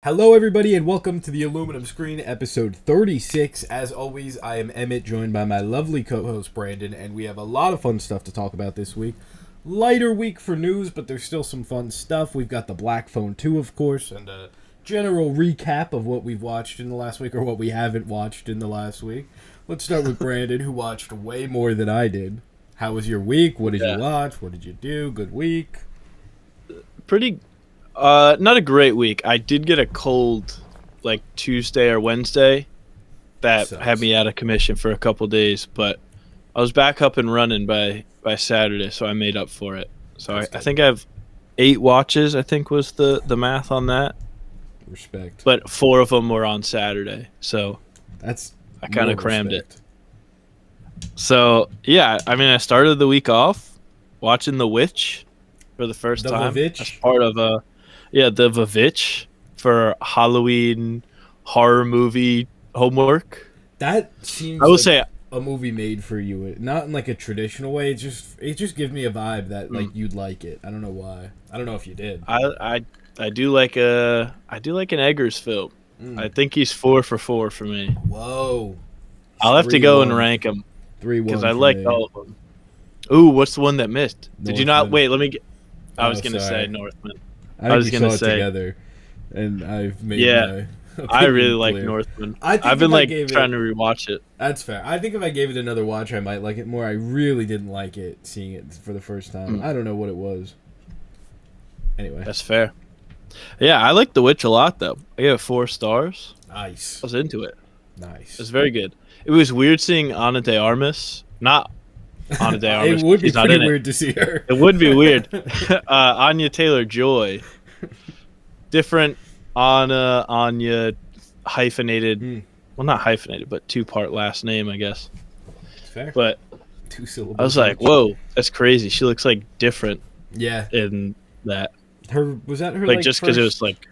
Hello, everybody, and welcome to the Aluminum Screen, episode 36. As always, I am Emmett, joined by my lovely co-host, Brandon, and we have a lot of fun stuff to talk about this week. Lighter week for news, but there's still some fun stuff. We've got the Black Phone 2, of course, and a general recap of what we've watched in the last week, or what we haven't watched in the last week. Let's start with Brandon, who watched way more than I did. How was your week? What did you watch? What did you do? Good week? Pretty not a great week. I did get a cold like Tuesday or Wednesday that had me out of commission for a couple days, but I was back up and running by Saturday, so I made up for it. So I think I have 8 watches, I think was the math on that. Respect. But 4 of them were on Saturday, so I kind of crammed it. So, yeah, I mean, I started the week off watching The Witch for the first time. As part of the Vavitch for Halloween horror movie homework. That seems say a movie made for you. Not in like a traditional way. It just gives me a vibe that like you'd like it. I don't know why. I don't know if you did. I do like an Eggers film. I think he's 4 for 4 for me. Whoa. I'll have to go and rank them 3-1 because I liked all of them. Ooh, what's the one that missed? Northman. Did you not wait? Let me get. I was gonna say Northman. I was gonna say together, and I've made I really like Northman. I've been trying to rewatch it. That's fair. I think if I gave it another watch, I might like it more. I really didn't like it seeing it for the first time. I don't know what it was. Anyway, that's fair. Yeah, I like The Witch a lot though. I gave it 4 stars. Nice. I was into it. Nice. It was very good. It was weird seeing Ana de Armas. Not Ana de Armas. It would be pretty weird to see her. It would be weird. Anya Taylor-Joy. Different Anya hyphenated. Well, not hyphenated, but 2-part last name, I guess. Fair. But 2 syllables. I was like, whoa, that's crazy. She looks like different. Yeah. In that. Was that her like just because it was like.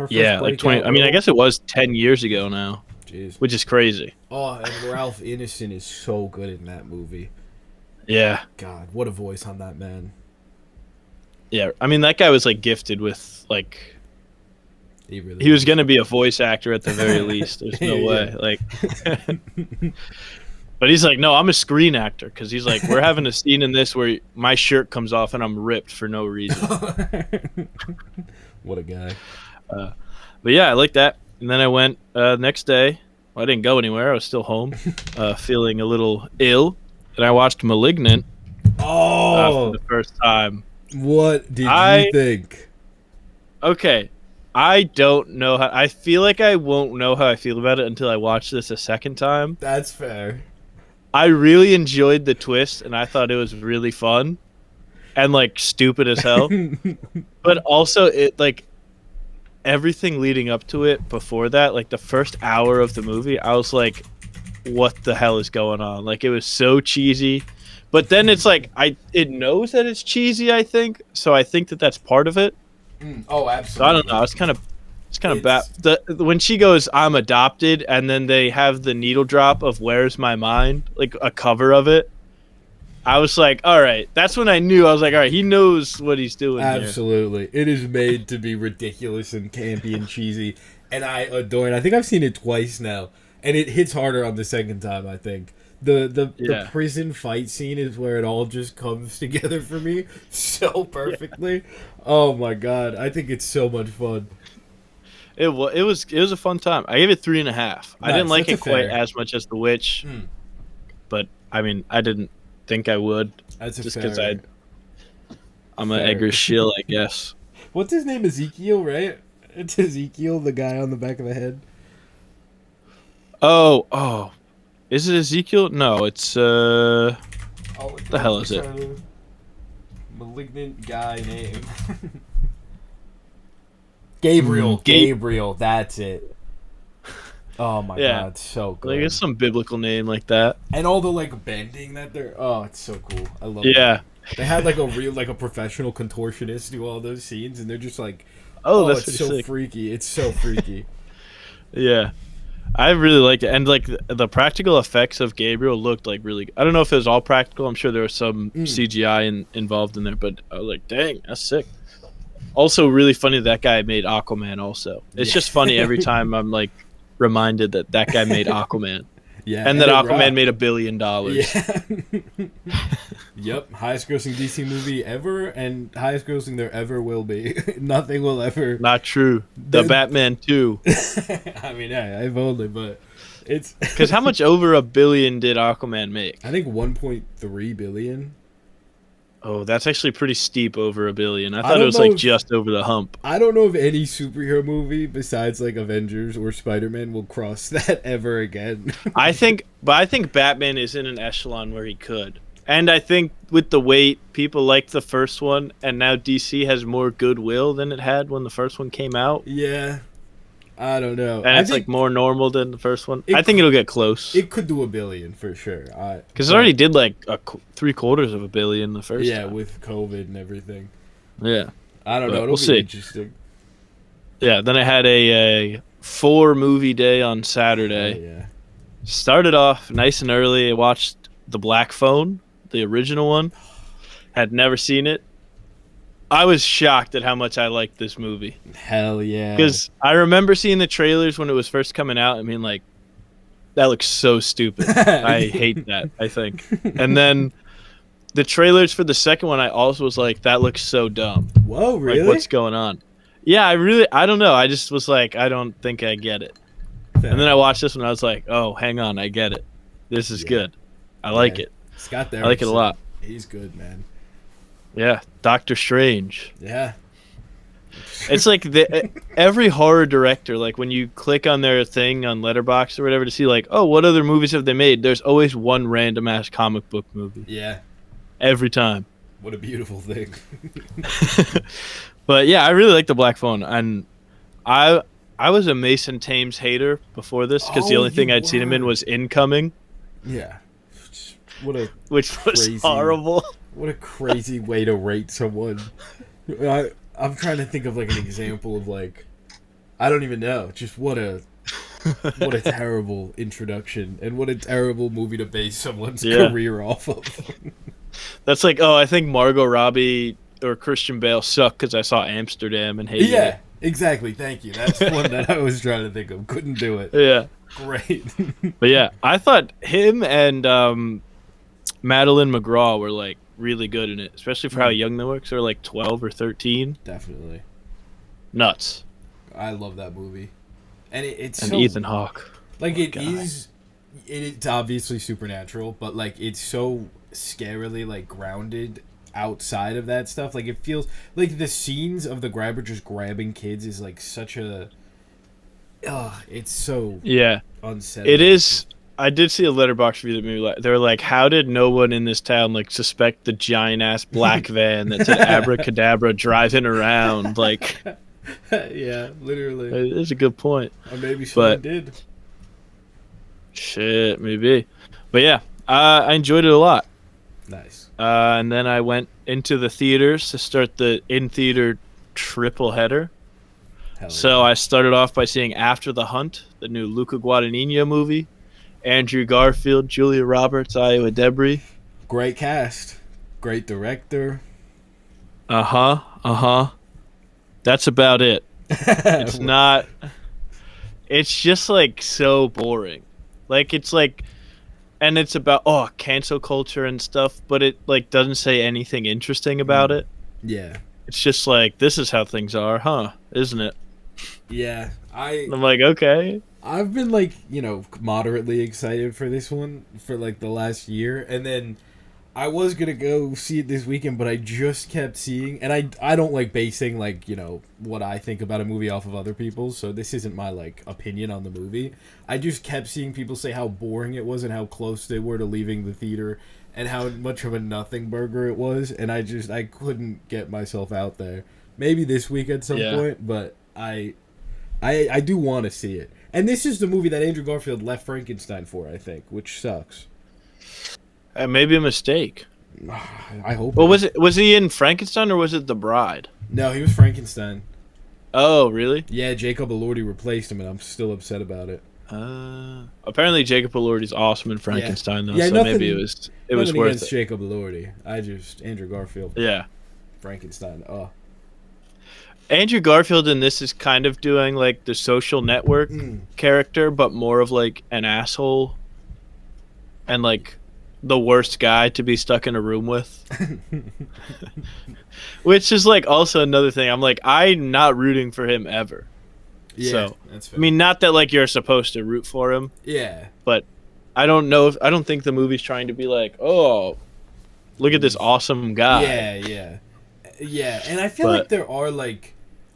Yeah, like 20. I mean, I guess it was 10 years ago now. Jeez. Which is crazy. Oh, and Ralph Ineson is so good in that movie. Yeah. God, what a voice on that man. Yeah, I mean, that guy was like gifted with like. He was gonna be a voice actor at the very least. There's no way, like. But he's like, no, I'm a screen actor because he's like, we're having a scene in this where my shirt comes off and I'm ripped for no reason. What a guy. But yeah, I like that. And then I went next day. Well, I didn't go anywhere. I was still home, feeling a little ill. And I watched *Malignant* for the first time. What did you think? Okay, I don't know how. I feel like I won't know how I feel about it until I watch this a second time. That's fair. I really enjoyed the twist, and I thought it was really fun, and like stupid as hell. But also, it like. Everything leading up to it before that, like the first hour of the movie, I was like, what the hell is going on? Like, it was so cheesy. But then it's like, it knows that it's cheesy, I think. So I think that that's part of it. Oh, absolutely. So I don't know. It's kind of bad. When she goes, I'm adopted, and then they have the needle drop of Where's My Mind, like a cover of it. I was like, all right. That's when I knew. I was like, all right, he knows what he's doing. Absolutely. It is made to be ridiculous and campy and cheesy, and I adore it. I think I've seen it twice now, and it hits harder on the second time, I think. The prison fight scene is where it all just comes together for me so perfectly. Yeah. Oh, my God. I think it's so much fun. It was a fun time. I gave it 3.5. Nice. I didn't like it quite as much as The Witch, but, I mean, I didn't think I would. That's just because I'm an Eggers shill, I guess. What's his name? Ezekiel, right? It's Ezekiel, the guy on the back of the head. Oh, is it Ezekiel? No, it's what the hell is it? Malignant guy name. Gabriel, that's it. Oh my God, so good. Like it's some biblical name like that. And all the like bending that they're it's so cool. I love it. Yeah. They had like a professional contortionist do all those scenes and they're just like that's it's so sick. Freaky. It's so freaky. Yeah. I really liked it. And like the practical effects of Gabriel looked like really I don't know if it was all practical. I'm sure there was some CGI involved in there, but I was like, dang, that's sick. Also, really funny that guy made Aquaman. Also, it's Yeah. just funny every time I'm like reminded that that guy made Aquaman, Yeah, and that it Aquaman rocked. made $1 billion. Yeah. Yep, highest grossing DC movie ever, and highest grossing there ever will be. Nothing will ever. Not true. The Batman 2. I mean, yeah, I've only, but it's. Because how much over $1 billion did Aquaman make? I think 1.3 billion. Oh, that's actually pretty steep over $1 billion. I I thought it don't was know like if- just over the hump. I don't know if any superhero movie besides like Avengers or Spider-Man will cross that ever again. I think Batman is in an echelon where he could. And I think with the weight, people liked the first one, and now DC has more goodwill than it had when the first one came out. Yeah, I don't know. And I it's think like more normal than the first one. It I think it'll get close. it could do $1 billion for sure. Because it already did like 3/4 of $1 billion the first yeah, time. with COVID and everything. Yeah. I don't But know. It'll we'll be see. interesting. Yeah, then I had a 4-movie day on Saturday. Oh, yeah. Started off nice and early. I watched The Black Phone, the original one. Had never seen it. I was shocked at how much I liked this movie. Hell yeah. Because I remember seeing the trailers when it was first coming out. I mean, like, that looks so stupid. I hate that, I think. And then the trailers for the second one, I also was like, that looks so dumb. Whoa, really? Like, what's going on? Yeah, I don't know. I just was like, I don't think I get it. And then I watched this one, I was like, oh, hang on, I get it. This is Yeah. good. I like it. Scott Derrickson. I like it a lot. He's good, man. Yeah, Doctor Strange. Yeah. It's like every horror director, like when you click on their thing on Letterboxd or whatever to see, like, oh, what other movies have they made? There's always one random ass comic book movie Yeah. every time. What a beautiful thing. But yeah, I really like The Black Phone, and I was a Mason Thames hater before this because the Oh, only thing you I'd seen him in were. was Incoming, Yeah. What a which was Crazy. horrible. what a crazy way to rate someone. I'm trying to think of like an example of like I don't even know. Just what a terrible introduction and what a terrible movie to base someone's Yeah. career off of. That's like, oh, I think Margot Robbie or Christian Bale suck because I saw Amsterdam and hated Yeah, it. exactly. Thank you. That's one that I was trying to think of. Couldn't do it. Yeah. Great. But yeah, I thought him and Madeline McGraw were like really good in it, especially for how young they were. 'Cause they're like 12 or 13. Definitely. Nuts. I love that movie. And it's And so, Ethan Hawke. like Oh, it God. is it's obviously supernatural, but like it's so scarily like grounded outside of that stuff. Like it feels like the scenes of the grabber just grabbing kids is like such a it's so Yeah, unsettling. it is. I did see a Letterboxd review that made me laugh. They were like, "How did no one in this town like suspect the giant ass black van that said abracadabra driving around?" Like, yeah, literally. it's a good point. Or maybe someone but- did. Shit, maybe. But yeah, I enjoyed it a lot. Nice. And then I went into the theaters to start the in-theater triple header. Hell So yeah. I started off by seeing After the Hunt, the new Luca Guadagnino movie. Andrew Garfield, Julia Roberts, Iowa Debris. Great cast. Great director. That's about it. It's not. It's just like so boring. Like it's like, and it's about cancel culture and stuff, but it like doesn't say anything interesting about it. Yeah. It's just like, this is how things are, huh? Isn't it? Yeah. And I'm like, okay. I've been like, moderately excited for this one for like the last year, and then I was gonna go see it this weekend, but I just kept seeing, and I don't like basing like what I think about a movie off of other people's, so this isn't my like opinion on the movie. I just kept seeing people say how boring it was and how close they were to leaving the theater, and how much of a nothing burger it was, and I couldn't get myself out there. Maybe this week at some point, but I do want to see it. And this is the movie that Andrew Garfield left Frankenstein for, I think, which sucks. Maybe a mistake. I hope. Well, was he in Frankenstein or was it The Bride? No, he was Frankenstein. Oh, really? Yeah, Jacob Elordi replaced him, and I'm still upset about it. Apparently Jacob Elordi's awesome in Frankenstein, though, Yeah, so nothing- maybe it was Nothing worth against it. Jacob Elordi. Andrew Garfield, Yeah. Frankenstein. Oh, Andrew Garfield in this is kind of doing like the Social Network character, but more of like an asshole and like the worst guy to be stuck in a room with. Which is like also another thing. I'm like, I'm not rooting for him ever. Yeah, so, that's fair. I mean, not that like you're supposed to root for him. Yeah. But I don't think the movie's trying to be like, oh, look at this awesome guy. Yeah. And I feel like there are like,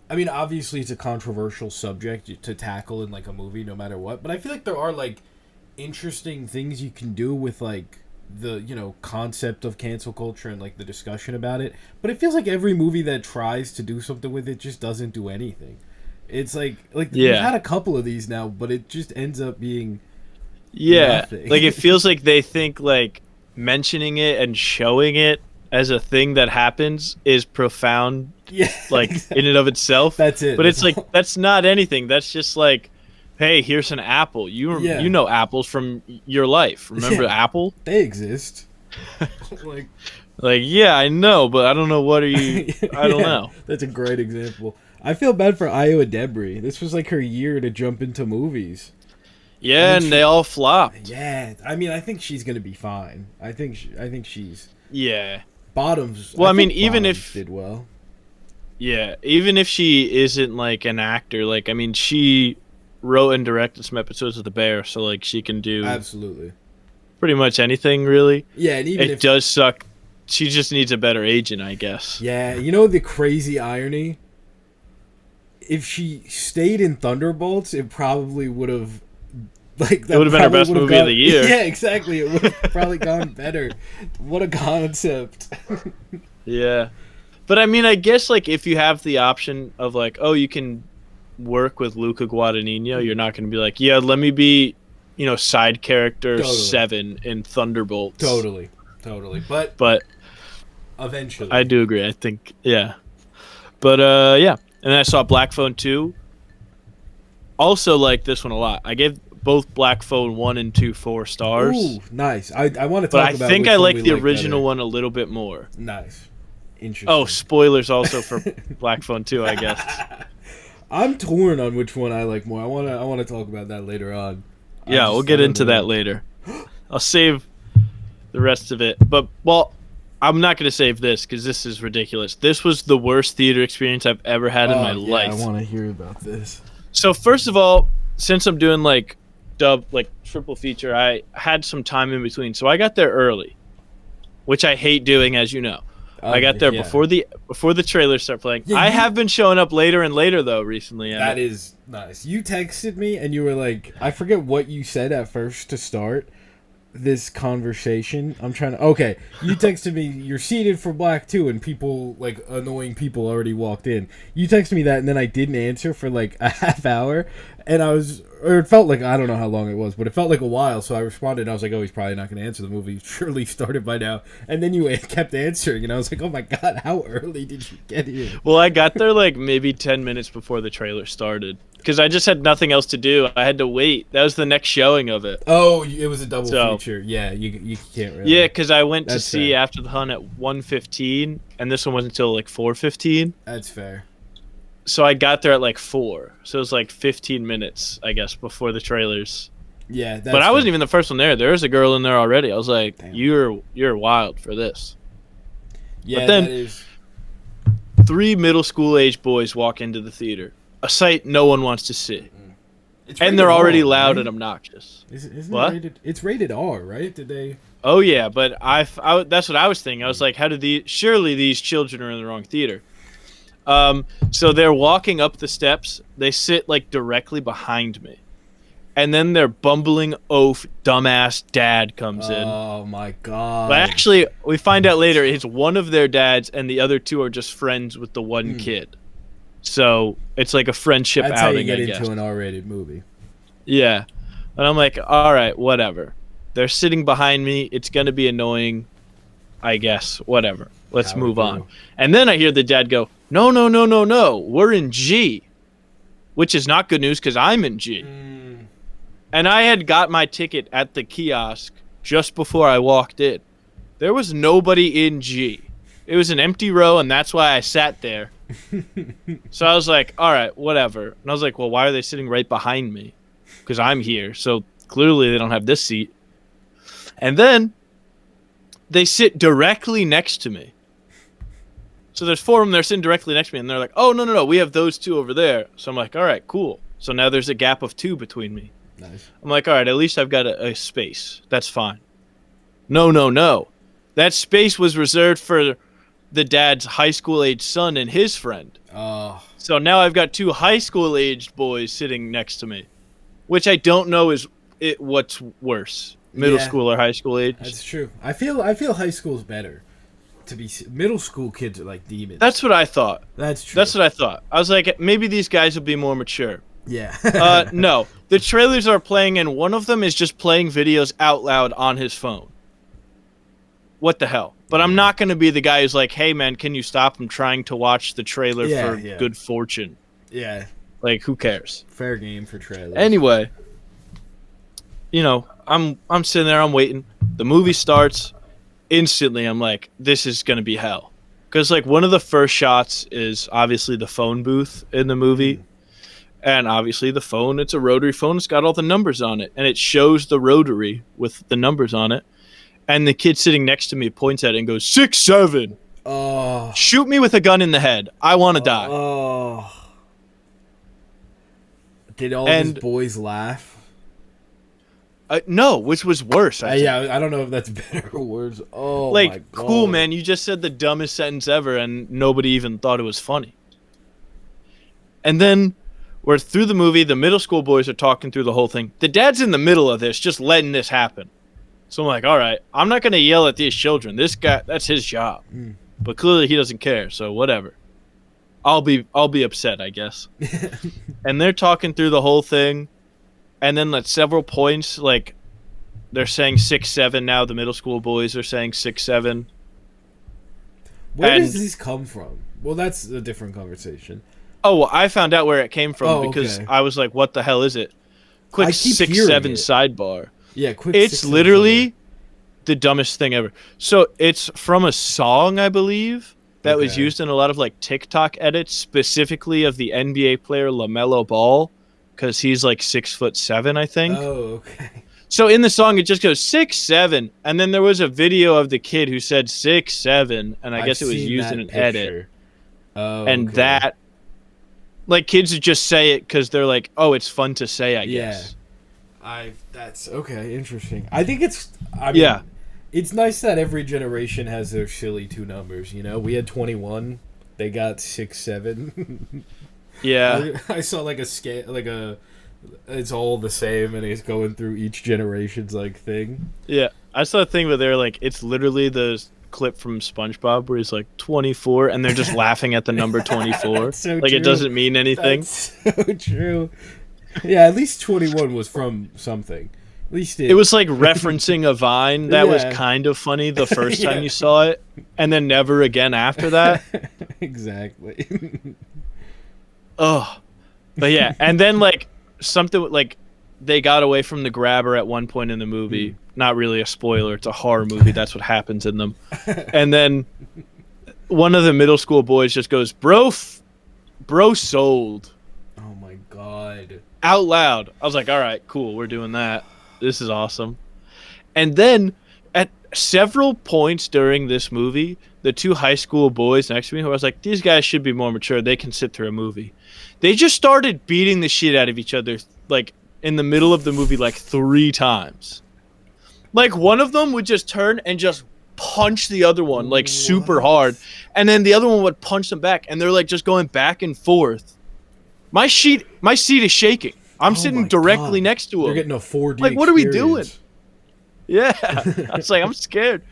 I mean, obviously it's a controversial subject to tackle in like a movie, no matter what. But I feel like there are like interesting things you can do with like the, you know, concept of cancel culture and like the discussion about it. But it feels like every movie that tries to do something with it just doesn't do anything. It's like we've had a couple of these now, but it just ends up being nothing. Like it feels like they think like mentioning it and showing it as a thing that happens is profound, like exactly. In and of itself. That's it. But it's like that's not anything. That's just like, hey, here's an apple. You know apples from your life. Remember Apple? They exist. like yeah, I know, but I don't know what are you. I don't know. That's a great example. I feel bad for Iowa Debris. This was like her year to jump into movies. Yeah, and they all flopped. Yeah, I mean, I think she's gonna be fine. I think she's. Yeah. Bottoms. Well, I mean, even Bottoms if did well. Yeah, even if she isn't like an actor, like I mean, she wrote and directed some episodes of The Bear, so like she can do absolutely pretty much anything, really. Yeah, and even it does suck. She just needs a better agent, I guess. Yeah, you know the crazy irony. If she stayed in Thunderbolts, it probably would have. Like, it would have been her best movie of the year. Yeah, exactly. It would have probably gone better. What a concept. Yeah. But I mean, I guess like if you have the option of like, oh, you can work with Luca Guadagnino, you're not going to be like, yeah, let me be, you know, side character 7 in Thunderbolts. Totally. But eventually. I do agree. I think, yeah. But yeah. And then I saw Black Phone 2. Also like this one a lot. I gave both Black Phone 1 and 2 4 stars. Ooh, nice. I want to talk but about I think I like the original better. one a little bit more. Nice. Interesting. Oh, spoilers also for Black Phone 2, I guess. I'm torn on which one I like more. I want to talk about that later on. Yeah, we'll get into that later. I'll save the rest of it. But well, I'm not going to save this because this is ridiculous. This was the worst theater experience I've ever had in my life. I want to hear about this. So first of all, since I'm doing like triple feature, I had some time in between, so I got there early, which I hate doing, as you know. I got there before the trailers start playing. Yeah, I have been showing up later and later though recently. That is nice. You texted me and you were like, I forget what you said at first to start this conversation. Okay, you texted me, you're seated for Black 2 and people, like annoying people already walked in. You texted me that and then I didn't answer for like a half hour and it felt like, I don't know how long it was, but it felt like a while, so I responded and I was like, oh, he's probably not going to answer, the movie surely started by now. And then you kept answering and I was like, oh my god, how early did you get here? Well, I got there like maybe 10 minutes before the trailer started because I just had nothing else to do. I had to wait. That was the next showing of it. Oh, it was a double feature. Yeah, you can't really. Yeah, because I went to see After the Hun at 1:15 and this one wasn't until like 4:15. That's fair. So I got there at like 4. So it was like 15 minutes, I guess, before the trailers. Yeah, but I wasn't even the first one there. There was a girl in there already. I was like, damn. You're wild for this. Yeah, but then that is. 3 middle school age boys walk into the theater, a sight no one wants to see. And they're already loud and obnoxious. Isn't what? It rated? It's rated R, right? Did they? Oh yeah, but that's what I was thinking. I was like, surely these children are in the wrong theater. So they're walking up the steps. They sit like directly behind me. And then their bumbling oaf dumbass dad comes in. Oh my god. But actually, we find out later it's one of their dads and the other two are just friends with the one kid. So it's like a friendship outing, That's how you get I into guess. an R-rated movie. Yeah. And I'm like, all right, whatever. They're sitting behind me. It's going to be annoying, I guess. Whatever. Let's move on. And then I hear the dad go, no. We're in G. Which is not good news because I'm in G. And I had got my ticket at the kiosk just before I walked in. There was nobody in G. It was an empty row, and that's why I sat there. So I was like, all right, whatever. And I was like, well, why are they sitting right behind me? Because I'm here. So clearly they don't have this seat. And then they sit directly next to me. So there's four of them. They're sitting directly next to me. And they're like, oh, no. We have those two over there. So I'm like, all right, cool. So now there's a gap of 2 between me. Nice. I'm like, all right, at least I've got a space. That's fine. No. That space was reserved for the dad's high school age son and his friend. Oh. So now I've got 2 high school aged boys sitting next to me, which I don't know is what's worse, middle school or high school age. That's true. I feel high school's better. Middle school kids are like demons. That's what I thought. That's true. That's what I thought. I was like, maybe these guys will be more mature. Yeah. No, the trailers are playing, and one of them is just playing videos out loud on his phone. What the hell? But I'm not going to be the guy who's like, hey, man, can you stop? I'm trying to watch the trailer for Good Fortune. Yeah. Like, who cares? Fair game for trailers. Anyway, I'm sitting there, I'm waiting. The movie starts. Instantly, I'm like, this is going to be hell. Because, like, one of the first shots is obviously the phone booth in the movie. And obviously the phone, it's a rotary phone. It's got all the numbers on it. And it shows the rotary with the numbers on it. And the kid sitting next to me points at it and goes, 6-7. Oh. Shoot me with a gun in the head. I want to die. Oh. Did all his boys laugh? No, which was worse. I don't know if that's better or worse. Oh, like, my God. cool, man. You just said the dumbest sentence ever, and nobody even thought it was funny. And then we're through the movie. The middle school boys are talking through the whole thing. The dad's in the middle of this, just letting this happen. So I'm like, all right, I'm not going to yell at these children. This guy, that's his job. But clearly he doesn't care, so whatever. I'll be upset, I guess. And they're talking through the whole thing. And then at several points, like, they're saying 6-7 now. The middle school boys are saying 6-7. Where does this come from? Well, that's a different conversation. Oh, well, I found out where it came from because I was like, what the hell is it? Quick 6-7 sidebar. Yeah, quick. It's literally the dumbest thing ever. So it's from a song, I believe, that was used in a lot of like TikTok edits, specifically of the NBA player LaMelo Ball. Because he's like 6'7", I think. Oh, okay. So in the song, it just goes 6-7, and then there was a video of the kid who said 6-7, and I guess it was used in an edit. Oh, and that, like, kids would just say it because they're like, "Oh, it's fun to say," I guess. That's okay. Interesting. I think it's. It's nice that every generation has their silly 2 numbers. You know, we had 21. They got 6-7. Yeah, I saw like a scale, it's all the same, and he's going through each generation's like thing. Yeah, I saw a thing where they're like, it's literally the clip from SpongeBob where he's like 24, and they're just laughing at the number 24. So like true. It doesn't mean anything. That's so true. Yeah, at least 21 was from something. At least it was like referencing a Vine that was kind of funny the first time you saw it, and then never again after that. Exactly. Oh, but yeah, and then like something like they got away from the grabber at one point in the movie. Not really a spoiler; it's a horror movie. That's what happens in them. And then one of the middle school boys just goes, "Bro sold." Oh my God! Out loud. I was like, "All right, cool. We're doing that. This is awesome." And then at several points during this movie, the 2 high school boys next to me, who I was like, these guys should be more mature. They can sit through a movie. They just started beating the shit out of each other, like, in the middle of the movie, like, 3 times. Like, one of them would just turn and just punch the other one, like, super hard. And then the other one would punch them back. And they're, like, just going back and forth. My seat is shaking. I'm sitting directly next to him. You're getting a 4D Like, what are we doing? Yeah. I was like, I'm scared.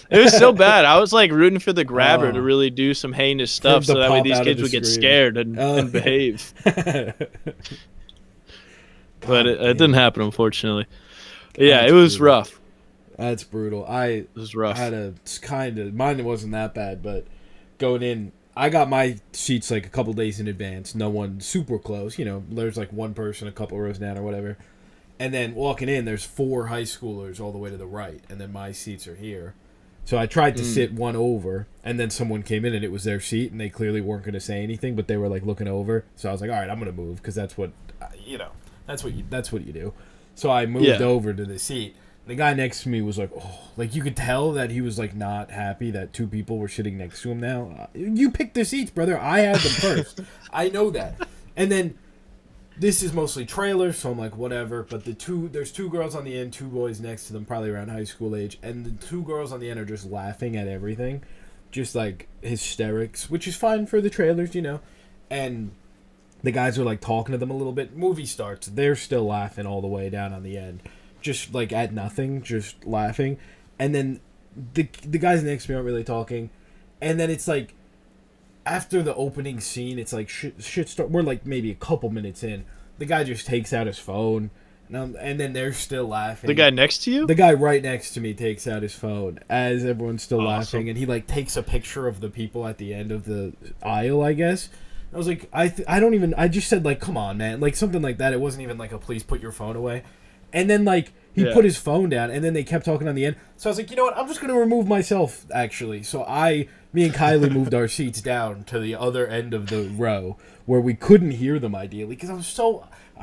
It was so bad. I was like rooting for the grabber to really do some heinous stuff so that way these kids would get scared and behave. But it didn't happen, unfortunately. Yeah, it was rough. That's brutal. It was rough. I had a kind of, mine wasn't that bad, but going in, I got my seats like a couple days in advance. No one super close. You know, there's like one person a couple rows down or whatever. And then walking in, there's 4 high schoolers all the way to the right, and then my seats are here. So I tried to sit one over, and then someone came in and it was their seat, and they clearly weren't going to say anything, but they were like looking over. So I was like, all right, I'm going to move because that's what that's what you do. So I moved over to the seat. The guy next to me was like, oh, like you could tell that he was like not happy that two people were sitting next to him now. You picked the seats, brother. I had them first. I know that. And then this is mostly trailers, so I'm like, whatever. But there's two girls on the end, two boys next to them, probably around high school age. And the two girls on the end are just laughing at everything. Just like hysterics, which is fine for the trailers, And the guys are like talking to them a little bit. Movie starts. They're still laughing all the way down on the end. Just like at nothing, just laughing. And then the guys next to me aren't really talking. And then it's like after the opening scene, it's like shit start. We're like maybe a couple minutes in. The guy just takes out his phone, and then they're still laughing. The guy next to you? The guy right next to me takes out his phone as everyone's still laughing, and he like takes a picture of the people at the end of the aisle, I guess. I was like, I just said like, come on, man, like something like that. It wasn't even like a please put your phone away. And then like he put his phone down, and then they kept talking on the end. So I was like, you know what? I'm just gonna remove myself actually. So me and Kylie moved our seats down to the other end of the row where we couldn't hear them ideally because I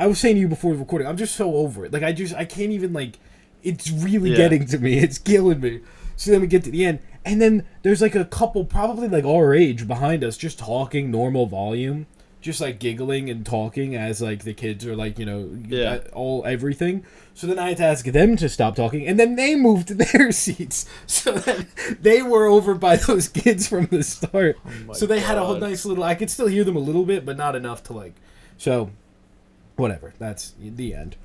was saying to you before the recording, I'm just so over it. Like I can't even like, it's really getting to me. It's killing me. So then we get to the end, and then there's like a couple probably like our age behind us just talking normal volume. Just like giggling and talking as like the kids are like everything. So then I had to ask them to stop talking, and then they moved to their seats. So then they were over by those kids from the start. So they had a whole nice little. I could still hear them a little bit, but not enough to like. So, whatever. That's the end.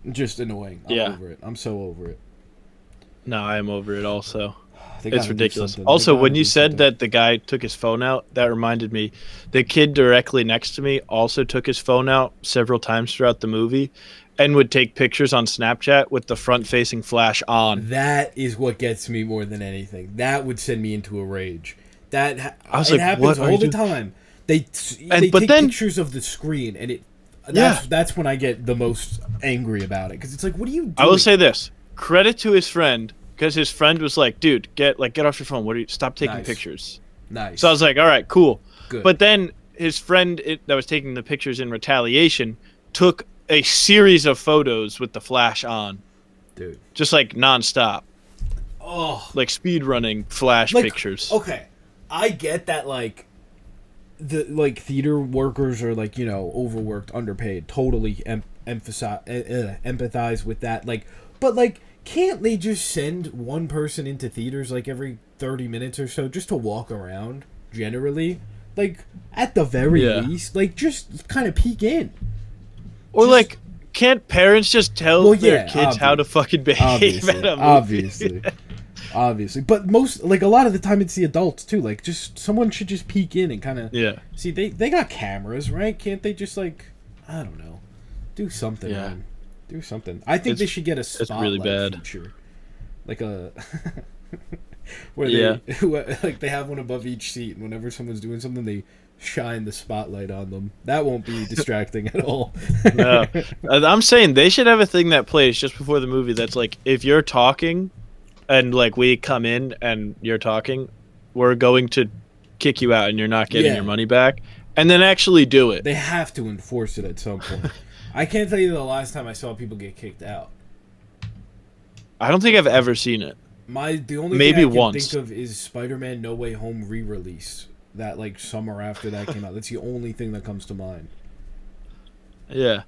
Just annoying. I'm over it. I'm so over it. No, I am over it also. It's ridiculous. Also, when you said that the guy took his phone out, that reminded me. The kid directly next to me also took his phone out several times throughout the movie and would take pictures on Snapchat with the front-facing flash on. That is what gets me more than anything. That would send me into a rage. It happens all the time. They take pictures of the screen, and that's when I get the most angry about it. Because it's like, what are you doing? I will say this. Credit to his friend. Because his friend was like, dude, get off your phone. Stop taking pictures. Nice. So I was like, all right, cool. Good. But then his friend that was taking the pictures in retaliation took a series of photos with the flash on. Dude. Just like nonstop. Oh. Like speed running flash pictures. Okay. I get that the theater workers are overworked, underpaid. Totally empathize with that. But can't they just send one person into theaters every 30 minutes or so just to walk around generally? At the very least, just kind of peek in. Or can't parents just tell their kids how to fucking behave at a movie? Obviously. But a lot of the time it's the adults too. Just someone should just peek in and kind of see they got cameras, right? Can't they just I don't know, do something, man. Do something. I think they should get a spotlight feature, where they have one above each seat, and whenever someone's doing something, they shine the spotlight on them. That won't be distracting at all. No, I'm saying they should have a thing that plays just before the movie. That's if you're talking, and we come in and you're talking, we're going to kick you out, and you're not getting your money back, and then actually do it. They have to enforce it at some point. I can't tell you the last time I saw people get kicked out. I don't think I've ever seen it. The only maybe thing I can once think of is Spider-Man No Way Home re-release. That summer after that came out. That's the only thing that comes to mind. Yeah.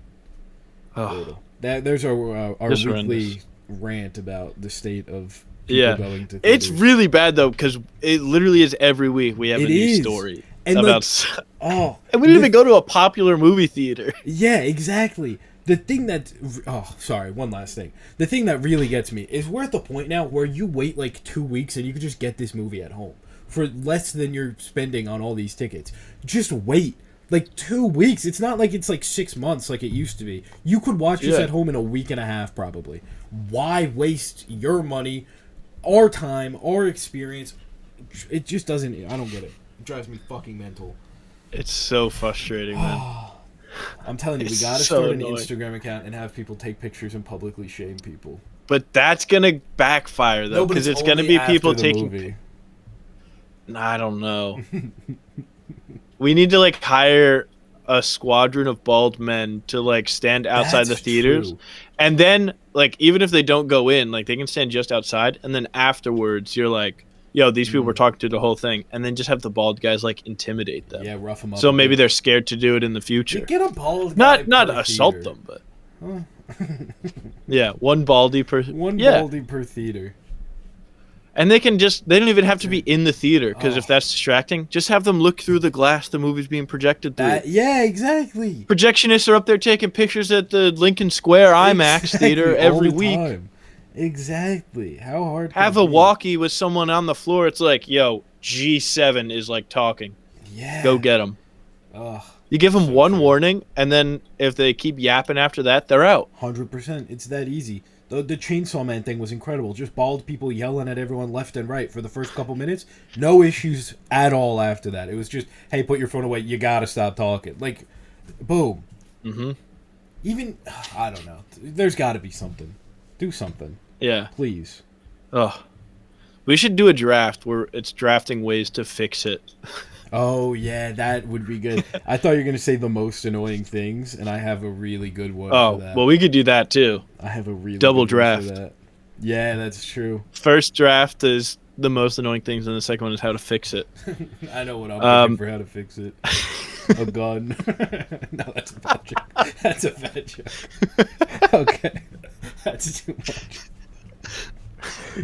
Oh. There's our weekly rant about the state of people going to theaters. It's really bad though because it literally is every week we have a new story. And and we didn't even go to a popular movie theater. Yeah, exactly. The thing one last thing. The thing that really gets me is we're at the point now where you wait 2 weeks and you can just get this movie at home for less than you're spending on all these tickets. Just wait. 2 weeks. It's not it's 6 months like it used to be. You could watch this at home in a week and a half probably. Why waste your money, our time, our experience? It just doesn't. I don't get it. It drives me fucking mental. It's so frustrating, man. I'm telling you, we gotta start an Instagram account and have people take pictures and publicly shame people. But that's gonna backfire though, No, but because it's gonna only be after people the taking. movie. I don't know. We need to like hire a squadron of bald men to like stand outside the That's theaters, true. and then like even if they don't go in, like they can stand just outside, and then afterwards you're like, "Yo, these people were talking to the whole thing," and then just have the bald guys like intimidate them. Yeah, rough them up. So a maybe bit. they're scared to do it in the future. You get a bald guy Not per assault theater. them, but yeah, one baldy per One yeah. baldy per theater. And they don't even have to be in the theater, because if Oh. that's distracting, just have them look through the glass the movie's being projected through. Yeah, exactly. Projectionists are up there taking pictures at the Lincoln Square IMAX theater every all the week. time. Exactly. How hard? Have could a it be? walkie with someone on the floor. It's like, yo, G7 is like talking. Yeah. Go get them. Ugh. You give them So one true. warning, and then if they keep yapping after that, they're out. 100%. It's that easy. The Chainsaw Man thing was incredible. Just bald people yelling at everyone left and right for the first couple minutes. No issues at all after that. It was just, hey, put your phone away. You gotta stop talking. Like, boom. Mm-hmm. Even, I don't know. There's gotta be something. Do something. Yeah. Please. Ugh. We should do a draft where it's drafting ways to fix it. Oh, yeah, that would be good. I thought you were going to say the most annoying things, and I have a really good one Oh, for that. well, we could do that too. I have a really double good one for draft. that. Yeah, that's true. First draft is the most annoying things, and the second one is how to fix it. I know what I'm thinking for how to fix it. A gun. No, that's a bad joke. That's a bad joke. Okay. That's too much.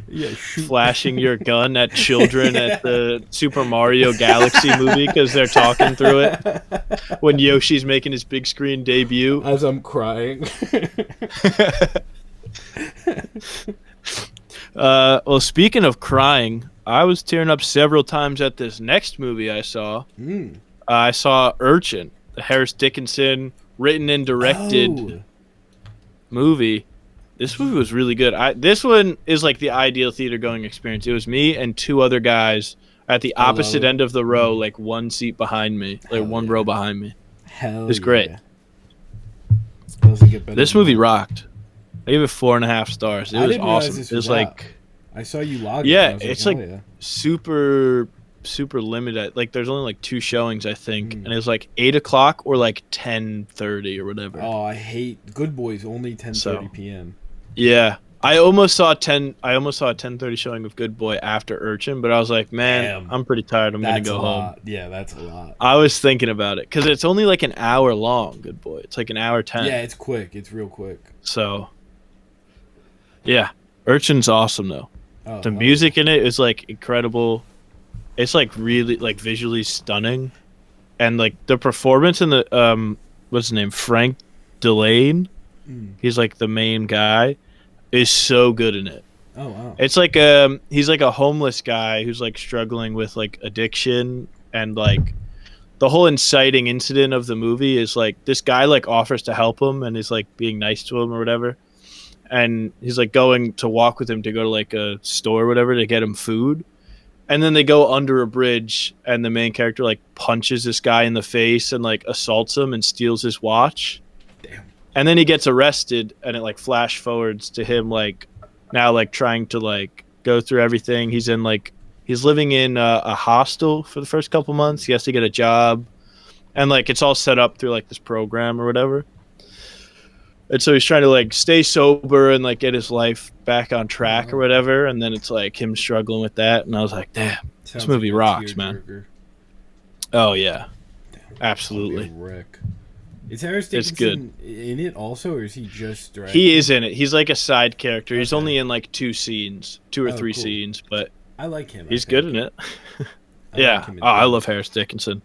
Yeah, shoot. Flashing your gun at children at the Super Mario Galaxy movie because they're talking through it when Yoshi's making his big screen debut. As I'm crying. Well, speaking of crying, I was tearing up several times at this next movie I saw. I saw Urchin, the Harris Dickinson written and directed movie. This movie was really good. This one is like the ideal theater going experience. It was me and two other guys at the opposite end of the row, like one seat behind me, like one row behind me. Hell, it was great. Doesn't get better This than movie that. rocked. I gave it 4.5 stars. It I was didn't realize awesome. this It was was like I saw you log it. Yeah, and I was it's like, like oh, yeah. super limited. Like there's only like 2 showings, I think, and it was like 8 o'clock or like 10:30 or whatever. Oh, I hate Good Boys. Only 10:30 p.m. Yeah, I almost saw a 10:30 showing of Good Boy after Urchin, but I was like, man, Damn. I'm pretty tired. I'm gonna That's go a home. lot. Yeah, that's a lot. I was thinking about it because it's only like an hour long. Good Boy, it's like an hour 10. Yeah, it's quick. It's real quick. So, yeah, Urchin's awesome though. Oh, The music in it is like incredible. It's like really like visually stunning, and like the performance in the what's his name, Frank Delane. He's like the main guy. Is so good in it. Oh wow. It's like he's like a homeless guy who's like struggling with like addiction, and like the whole inciting incident of the movie is like this guy like offers to help him and is like being nice to him or whatever, and he's like going to walk with him to go to like a store or whatever to get him food, and then they go under a bridge and the main character like punches this guy in the face and like assaults him and steals his watch. Damn. And then he gets arrested, and it like flash forwards to him like now like trying to like go through everything. He's living in a hostel for the first couple months. He has to get a job, and like it's all set up through like this program or whatever. And so he's trying to like stay sober and like get his life back on track or whatever. And then it's like him struggling with that. And I was like, damn, this movie rocks, man. Oh yeah, absolutely. Wreck. Is Harris Dickinson in it also, or is he just directing? He is in it. He's like a side character. He's only in like 2 scenes, 2 or 3 cool. scenes, but I like him. he's good in it. Yeah. I love Harris Dickinson.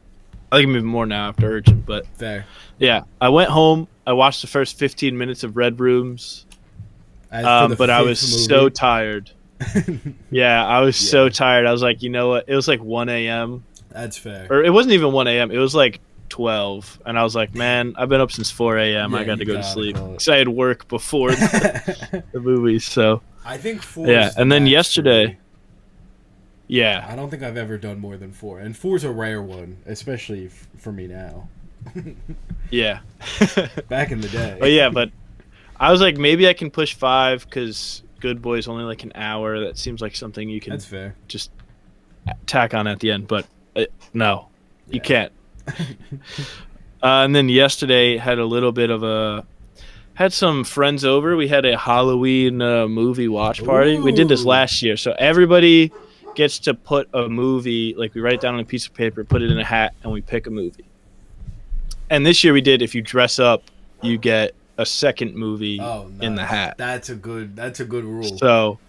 I like him even more now after Urchin, but Fair. yeah. I went home. I watched the first 15 minutes of Red Rooms, but I was so tired. Yeah, I was so tired. I was like, you know what? It was like 1 a.m. That's fair. Or it wasn't even 1 a.m. It was like 12, and I was like, man, I've been up since 4 a.m. Yeah, I got to you go to gotta sleep call it. because I had work before the movies. So I think 4. yeah, is the and then max for yesterday, me. yeah, I don't think I've ever done more than 4, and 4's a rare one, especially for me now. yeah. Back in the day. But yeah, but I was like, maybe I can push 5 because Good Boy is only like an hour. That seems like something you can That's fair. just tack on at the end, but no, you can't. And then yesterday had some friends over. We had a Halloween movie watch party. We did this last year, so everybody gets to put a movie, like we write it down on a piece of paper, put it in a hat, and we pick a movie. And this year we did, if you dress up, you get a second movie in the hat. That's a good rule. So,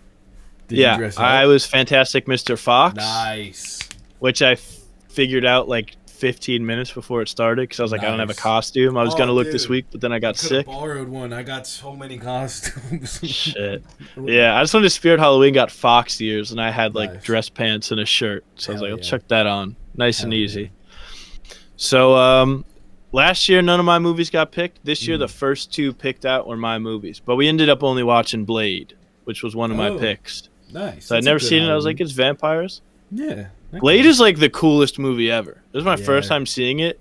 I was Fantastic Mr. Fox. Nice. Which I figured out like 15 minutes before it started because I was like, I don't have a costume. I was going to look this week, but then I got sick. I borrowed one. I got so many costumes. Shit. Yeah, I just went to Spirit Halloween, got Fox ears, and I had like dress pants and a shirt. So I was like, I'll chuck that on. Nice and easy. So last year, none of my movies got picked. This year, the first two picked out were my movies. But we ended up only watching Blade, which was one of my picks. Nice. So I'd never seen it. I was like, it's vampires. Yeah. Blade is like the coolest movie ever. This is my first time seeing it.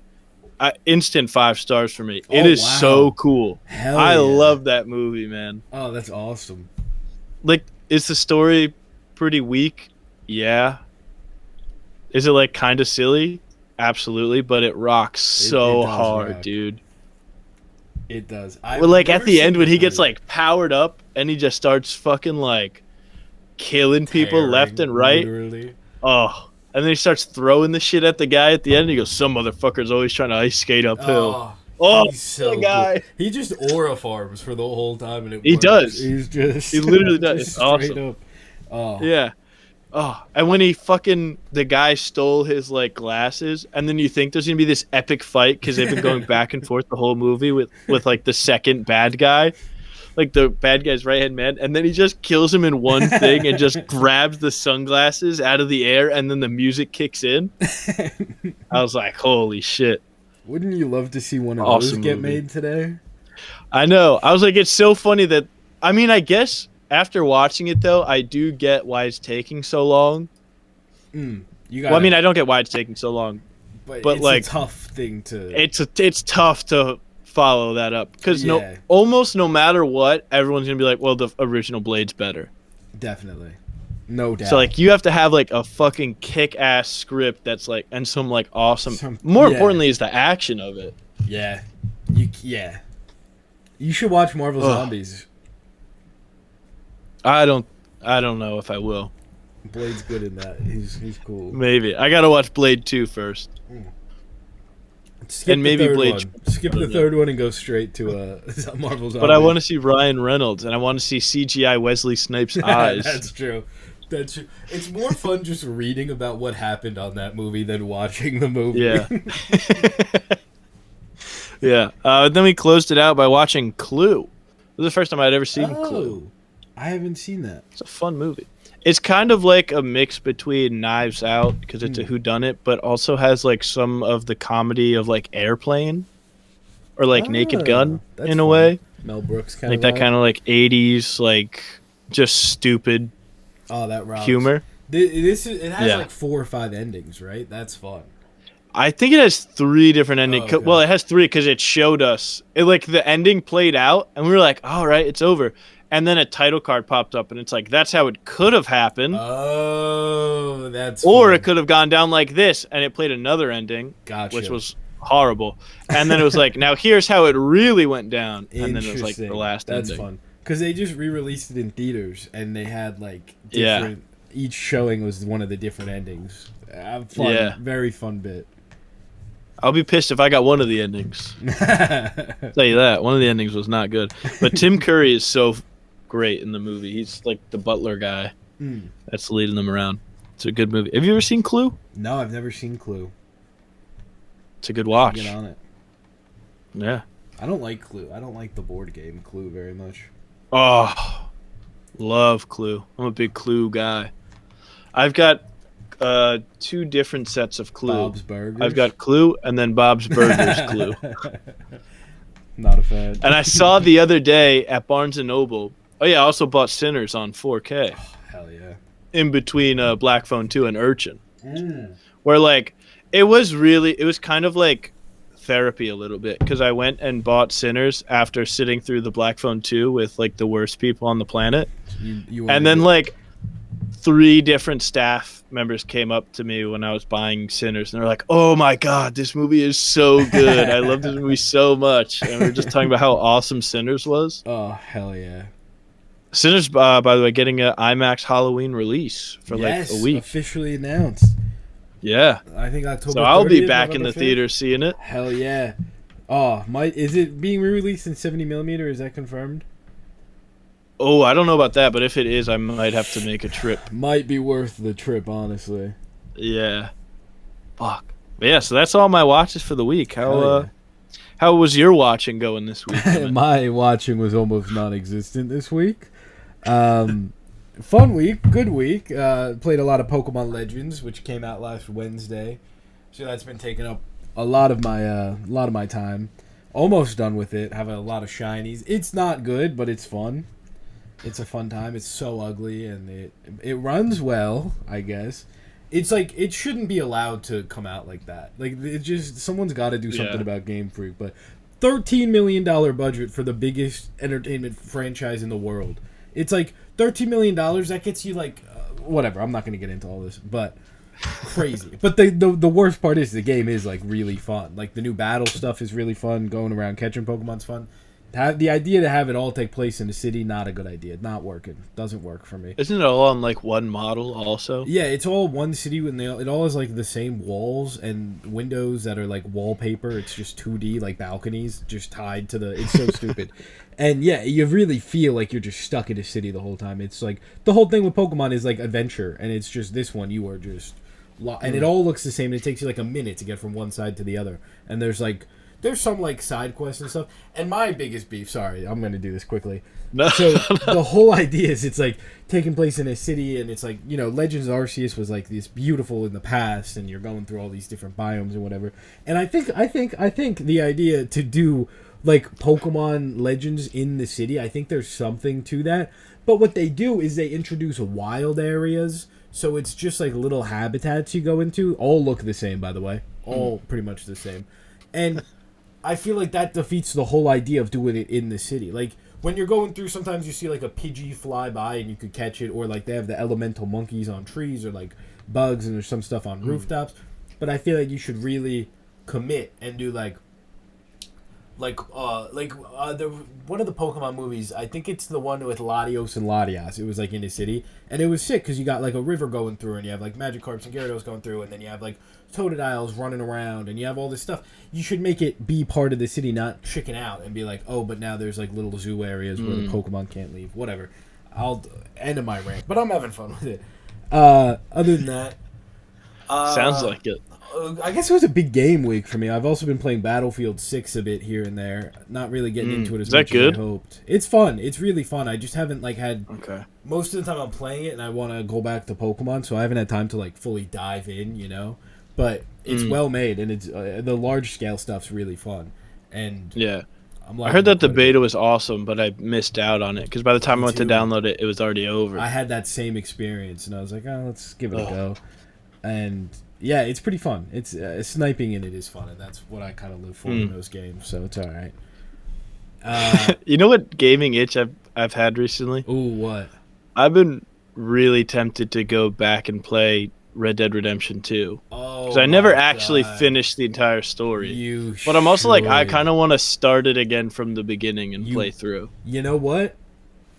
Instant 5 stars for me. It is so cool. I love that movie, man. Oh, that's awesome. Like, is the story pretty weak? Yeah. Is it like kind of silly? Absolutely, but it rocks so hard, dude. It does. Well, like at the end when he gets like powered up and he just starts fucking like killing people left and right. Literally. Oh, and then he starts throwing the shit at the guy at the end. And he goes, "Some motherfucker's always trying to ice skate uphill." Oh, he's so guy. Cool. He just aura farms for the whole time, and he does. He literally does. It's awesome. Up. Oh yeah. Oh, and when the guy stole his like glasses, and then you think there's gonna be this epic fight because they've been going back and forth the whole movie with like the second bad guy, like the bad guy's right hand man, and then he just kills him in one thing and just grabs the sunglasses out of the air, and then the music kicks in. I was like, holy shit! Wouldn't you love to see one of those get made today? I know. I was like, it's so funny that I guess. After watching it, though, I do get why it's taking so long. I don't get why it's taking so long, but it's like a tough thing to. It's tough to follow that up because almost no matter what, everyone's gonna be like, "Well, the original Blade's better." Definitely, no doubt. So like, you have to have like a fucking kick-ass script that's like, and some like awesome. More importantly, is the action of it. Yeah, you should watch Marvel Zombies. I don't know if I will. Blade's good in that. He's cool. Maybe I gotta watch Blade 2 first. Skip the third one and go straight to Marvel Zombies. But I want to see Ryan Reynolds and I want to see CGI Wesley Snipes' eyes. That's true. It's more fun just reading about what happened on that movie than watching the movie. Yeah. Yeah. Then we closed it out by watching Clue. It was the first time I'd ever seen Clue. I haven't seen that. It's a fun movie. It's kind of like a mix between Knives Out because it's a whodunit, but also has like some of the comedy of like Airplane or like Naked Gun in a way. Mel Brooks kind like of that kind of like 80s like just stupid that humor. It has like 4 or 5 endings, right? That's fun. I think it has 3 different endings. Okay. Well, it has 3 because it showed us. Like the ending played out, and we were like, "All right, it's over." And then a title card popped up, and it's like, "That's how it could have happened." Oh, that's. Or fun. It could have gone down like this, and it played another ending, which was horrible. And then it was like, "Now here's how it really went down." And then it was like the last ending. That's fun because they just re-released it in theaters, and they had like different. Each showing was one of the different endings. Fun, very fun bit. I'll be pissed if I got one of the endings. I'll tell you that. One of the endings was not good. But Tim Curry is so great in the movie. He's like the butler guy that's leading them around. It's a good movie. Have you ever seen Clue? No, I've never seen Clue. It's a good watch. Get on it. Yeah. I don't like Clue. I don't like the board game Clue very much. Oh, love Clue. I'm a big Clue guy. I've got 2 different sets of Clue. Bob's Burgers? I've got Clue and then Bob's Burgers Clue. Not a fan. And I saw the other day at Barnes & Noble. Oh, yeah, I also bought Sinners on 4K. Oh, hell yeah. In between Black Phone 2 and Urchin. Where, like, it was kind of like therapy a little bit because I went and bought Sinners after sitting through the Black Phone 2 with like the worst people on the planet. And then like 3 different staff members came up to me when I was buying Sinners, and they're like, "Oh my god, this movie is so good! I love this movie so much." And we were just talking about how awesome Sinners was. Oh hell yeah! Sinners, by the way, getting an IMAX Halloween release for like a week. Officially announced. Yeah, I think October. So I'll 30th, be back in November the 5th. theater seeing it. Hell yeah! Oh, is it being re-released in 70mm? Is that confirmed? Oh, I don't know about that, but if it is, I might have to make a trip. Might be worth the trip, honestly. Yeah. Fuck. But yeah, so that's all my watches for the week. Yeah. How was your watching going this week? My watching was almost non-existent this week. Fun week, good week. Played a lot of Pokemon Legends, which came out last Wednesday. So that's been taking up a lot of my time. Almost done with it. Have a lot of shinies. It's not good, but it's fun. It's a fun time. It's so ugly, and it runs well, I guess. It's like it shouldn't be allowed to come out like that. Like it just someone's got to do something about Game Freak. But $13 million budget for the biggest entertainment franchise in the world. It's like $13 million. That gets you like whatever. I'm not going to get into all this, but crazy. But the worst part is the game is like really fun. Like the new battle stuff is really fun. Going around catching Pokemon's fun. The idea to have it all take place in the city, not a good idea. Not working. Doesn't work for me. Isn't it all on like one model also? Yeah, it's all one city. It all has like the same walls and windows that are like wallpaper. It's just 2D, like balconies, just tied to the... It's so stupid. And yeah, you really feel like you're just stuck in a city the whole time. It's like... The whole thing with Pokemon is like adventure. And it's just this one, you are just... And it all looks the same. And it takes you like a minute to get from one side to the other. And there's some like side quests and stuff. And my biggest beef, sorry, I'm gonna do this quickly. No. So the whole idea is it's like taking place in a city, and it's like, you know, Legends of Arceus was like this beautiful in the past, and you're going through all these different biomes and whatever. And I think the idea to do like Pokemon Legends in the city, I think there's something to that. But what they do is they introduce wild areas, so it's just like little habitats you go into. All look the same, by the way. All pretty much the same. And I feel like that defeats the whole idea of doing it in the city. Like, when you're going through, sometimes you see, like, a Pidgey fly by and you could catch it, or, like, they have the elemental monkeys on trees, or, like, bugs, and there's some stuff on rooftops. But I feel like you should really commit and do, one of the Pokemon movies, I think it's the one with Latios and Latias. It was, like, in a city. And it was sick, because you got, like, a river going through, and you have, like, Magikarps and Gyarados going through, and then you have, like, Totodiles running around, and you have all this stuff. You should make it be part of the city, not chicken out and be like, oh, but now there's like little zoo areas where the Pokemon can't leave. Whatever. I'll end of my rant, but I'm having fun with it. Other than that, sounds like it. I guess it was a big game week for me. I've also been playing Battlefield 6 a bit here and there. Not really getting into it as much as I hoped. It's fun. It's really fun. I just haven't had. Okay. Most of the time I'm playing it, and I want to go back to Pokemon, so I haven't had time to fully dive in. You know. But it's well made, and it's the large scale stuff's really fun. And yeah, I heard that the beta was awesome, but I missed out on it because by the time I went to download it, it was already over. I had that same experience, and I was like, oh, let's give it a go. And yeah, it's pretty fun. It's sniping in it is fun, and that's what I kind of live for in those games. So it's all right. You know what gaming itch I've had recently? Ooh, what? I've been really tempted to go back and play Red Dead Redemption 2. Because I never actually finished the entire story. But I'm also I kind of want to start it again from the beginning and play through. You know what?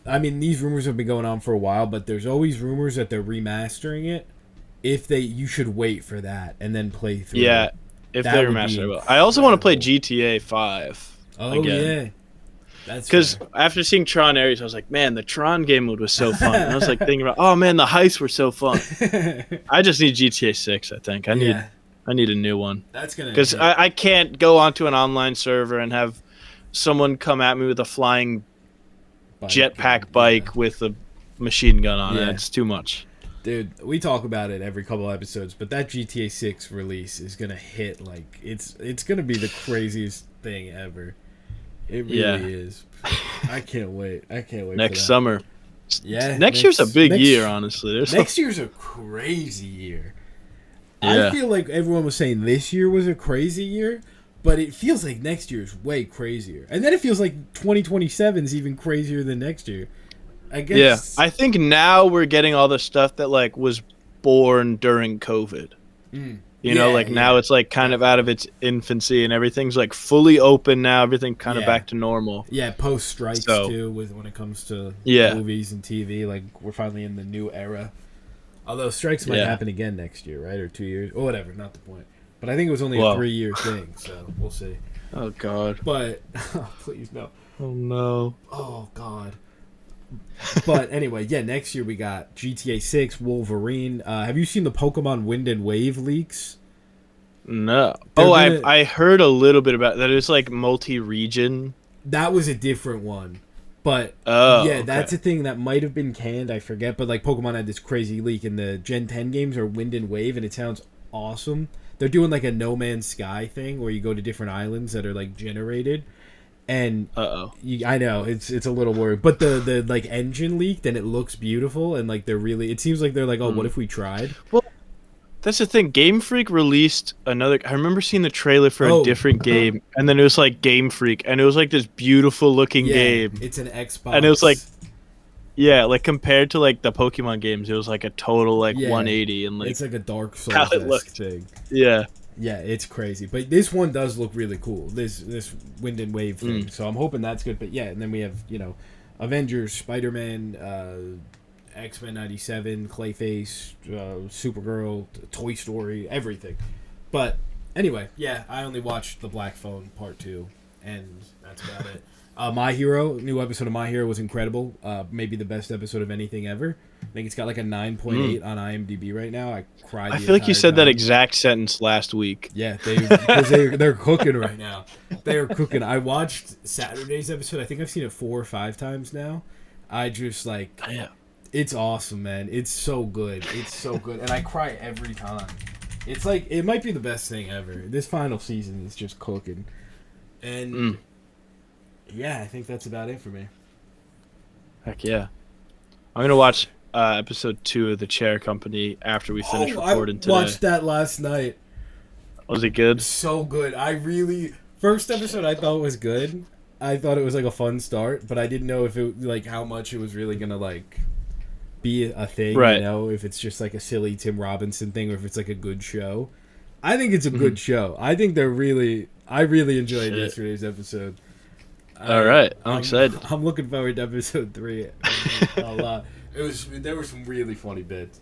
I mean, these rumors have been going on for a while, but there's always rumors that they're remastering it. You should wait for that and then play through. Yeah, if they remaster it. I also want to play GTA 5 again. Yeah. Because after seeing Tron Ares, I was like, man, the Tron game mode was so fun. And I was thinking about, oh man, the heists were so fun. I just need GTA 6, I think. I need a new one. That's gonna because I can't go onto an online server and have someone come at me with a flying jetpack bike with a machine gun on it. It's too much. Dude, we talk about it every couple episodes, but that GTA 6 release is gonna hit it's gonna be the craziest thing ever. It really is. I can't wait. Next summer. Yeah. Next year's a big year, honestly. Next year's a crazy year. Yeah. I feel like everyone was saying this year was a crazy year, But it feels like next year is way crazier. And then it feels like 2027 is even crazier than next year. I guess. Yeah. I think now we're getting all the stuff that like was born during COVID. You know, like now it's like kind of out of its infancy and everything's like fully open now. Everything kind of back to normal. Yeah, post strikes too when it comes to movies and TV. Like we're finally in the new era. Although strikes might happen again next year, right? Or 2 years. Or whatever, not the point. But I think it was only a 3-year thing, so we'll see. Oh, God. But, please, no. Oh, no. Oh, God. But anyway, next year we got GTA 6, Wolverine. Have you seen the Pokemon Wind and Wave leaks? No. I heard a little bit about that. It's like multi-region. That was a different one. But, that's a thing that might have been canned, I forget. But, like, Pokemon had this crazy leak, and the Gen 10 games are Wind and Wave, and it sounds awesome. They're doing, like, a No Man's Sky thing where you go to different islands that are, like, generated. And I know, it's a little worried. But the like, engine leaked, and it looks beautiful, and, like, they're really... It seems like they're like, what if we tried? Well, that's the thing. Game Freak released another... I remember seeing the trailer for a different game, and then it was, like, Game Freak, and it was, like, this beautiful-looking game. It's an Xbox. And it was, like... Yeah, like, compared to, like, the Pokemon games, it was, like, a total, like, 180. And like it's, like, a Dark Souls thing. Yeah. Yeah, it's crazy. But this one does look really cool. This Wind and Wave thing. So I'm hoping that's good. But, and then we have, Avengers, Spider-Man, X-Men 97, Clayface, Supergirl, Toy Story, everything. But, anyway, I only watched The Black Phone Part 2, and that's about it. My Hero, new episode of My Hero was incredible. Maybe the best episode of anything ever. I think it's got like a 9.8 on IMDb right now. I cried. I feel like you said that exact sentence last week. Yeah, they're cooking right now. They are cooking. I watched Saturday's episode. I think I've seen it 4 or 5 times now. I just like, it's awesome, man. It's so good. It's so good, and I cry every time. It's like it might be the best thing ever. This final season is just cooking, and. Yeah, I think that's about it for me. Heck yeah. I'm going to watch episode 2 of The Chair Company after we finish recording today. I watched that last night. Was it good? So good. First episode I thought was good. I thought it was like a fun start, but I didn't know if it like how much it was really going to like be a thing, right. If it's just like a silly Tim Robinson thing or if it's like a good show. I think it's a good show. I think I really enjoyed yesterday's episode. All right, I'm excited. I'm looking forward to episode 3 a lot. There were some really funny bits.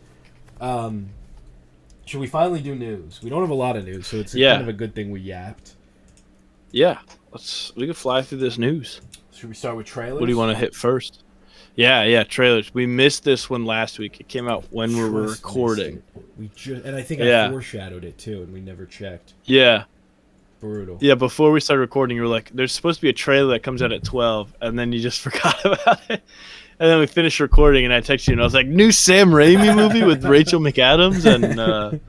Should we finally do news? We don't have a lot of news, so it's kind of a good thing we yapped. Yeah, we could fly through this news. Should we start with trailers? What do you want to hit first? Yeah, trailers. We missed this one last week. It came out when we were recording. And I think I foreshadowed it too, and we never checked. Yeah. Brutal. Yeah, before we started recording, you were like, there's supposed to be a trailer that comes out at 12, and then you just forgot about it. And then we finished recording, and I texted you, and I was like, new Sam Raimi movie with Rachel McAdams and,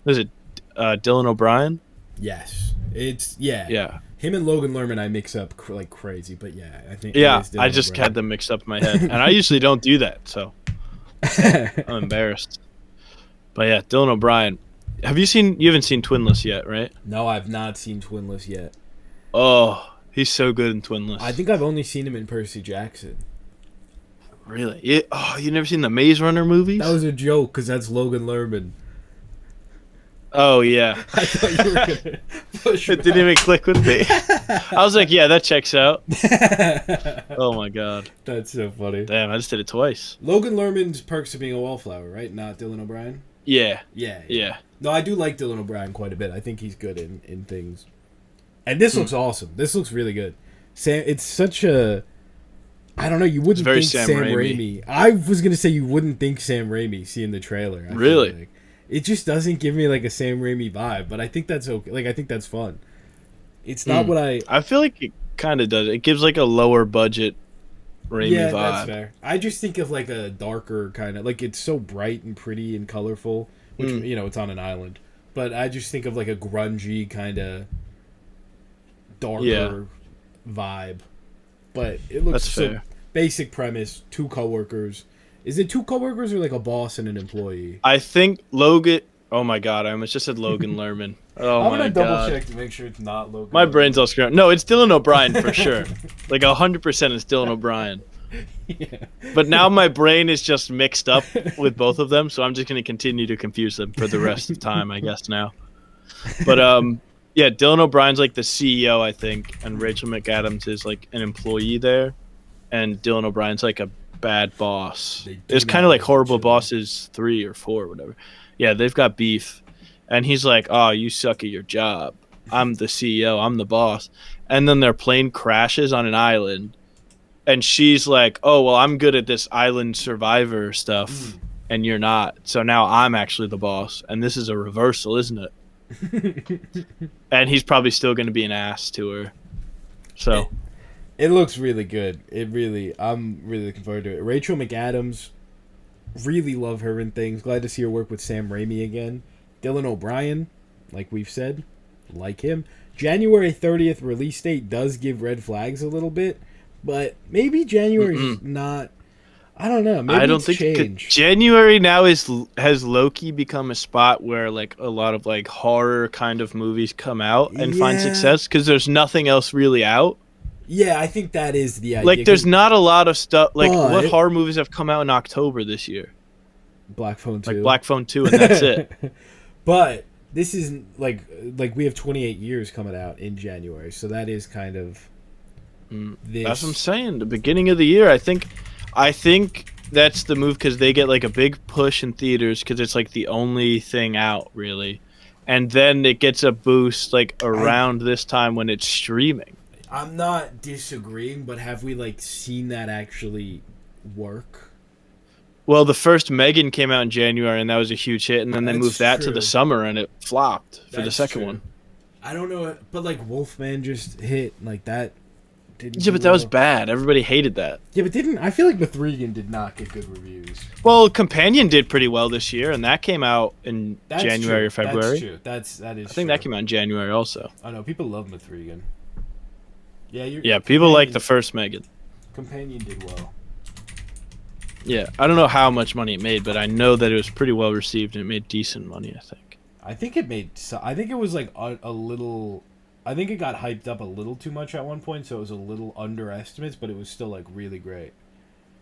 was it Dylan O'Brien? Yes. It's, Yeah. Him and Logan Lerman I mix up like crazy, but I think I just had them mixed up in my head. And I usually don't do that, so I'm embarrassed. But yeah, Dylan O'Brien. You haven't seen Twinless yet, right? No, I've not seen Twinless yet. Oh, he's so good in Twinless. I think I've only seen him in Percy Jackson. Really? You never seen the Maze Runner movies? That was a joke because that's Logan Lerman. Oh, yeah. I thought you were going to push It didn't even click with me. I was like, yeah, that checks out. Oh, my God. That's so funny. Damn, I just did it twice. Logan Lerman's Perks of Being a Wallflower, right? Not Dylan O'Brien? Yeah. Yeah. No, I do like Dylan O'Brien quite a bit. I think he's good in things. And this looks awesome. This looks really good. It's such a... I don't know, you wouldn't think Sam Raimi. I was going to say you wouldn't think Sam Raimi seeing the trailer. Really? Like. It just doesn't give me like a Sam Raimi vibe, but I think that's okay. Like, I think that's fun. It's not what I feel like it kind of does. It gives like a lower budget Raimi vibe. Yeah, that's fair. I just think of like a darker kind of... Like, it's so bright and pretty and colorful, which, it's on an island. But I just think of like a grungy kind of darker vibe. But it looks fair. Basic premise, 2 coworkers. Is it 2 coworkers or like a boss and an employee? I think Logan Oh my god, I almost just said Logan Lerman. Oh I'm my gonna double god. check to make sure it's not Logan. My brain's all screwed. No, it's Dylan O'Brien for sure. Like 100% it's Dylan O'Brien. Yeah. But now my brain is just mixed up with both of them, so I'm just gonna continue to confuse them for the rest of time, I guess now. But yeah, Dylan O'Brien's like the CEO, I think, and Rachel McAdams is like an employee there, and Dylan O'Brien's like a bad boss. It's kind of like Horrible Bosses 3 or 4 or whatever. Yeah, they've got beef, and he's like, "Oh, you suck at your job. I'm the CEO. I'm the boss." And then their plane crashes on an island, and she's like, "Oh, well, I'm good at this island survivor stuff, and you're not. So now I'm actually the boss." And this is a reversal, isn't it? And he's probably still going to be an ass to her. So it looks really good. I'm really looking forward to it. Rachel McAdams, really love her in things. Glad to see her work with Sam Raimi again. Dylan O'Brien, like we've said, like him. January 30th release date does give red flags a little bit, but maybe January's not. I don't know. Maybe I don't it's think changed. January now has low-key become a spot where like a lot of like horror kind of movies come out and find success because there's nothing else really out. Yeah, I think that is the idea. Like, there's not a lot of stuff. Like, what horror movies have come out in October this year? Black Phone 2. Like Black Phone 2, and that's it. But this is like we have 28 years coming out in January, so that is kind of this. That's what I'm saying. The beginning of the year, I think that's the move because they get like a big push in theaters because it's like the only thing out really, and then it gets a boost like around this time when it's streaming. I'm not disagreeing, but have we like seen that actually work? Well, the first Megan came out in January, and that was a huge hit, and then they moved that to the summer, and it flopped for the second one. I don't know, but like Wolfman just hit like that. Yeah, but that was bad. Everybody hated that. Yeah, but I feel like Mithrigan did not get good reviews. Well, Companion did pretty well this year, and that came out in January or February. That's true. That is. I think that came out in January also. Oh no, people love Mithrigan. Yeah, people like the first Megan. Companion did well. Yeah, I don't know how much money it made, but I know that it was pretty well received and it made decent money, I think. I think it was like a little. I think it got hyped up a little too much at one point, so it was a little under estimates, but it was still like really great.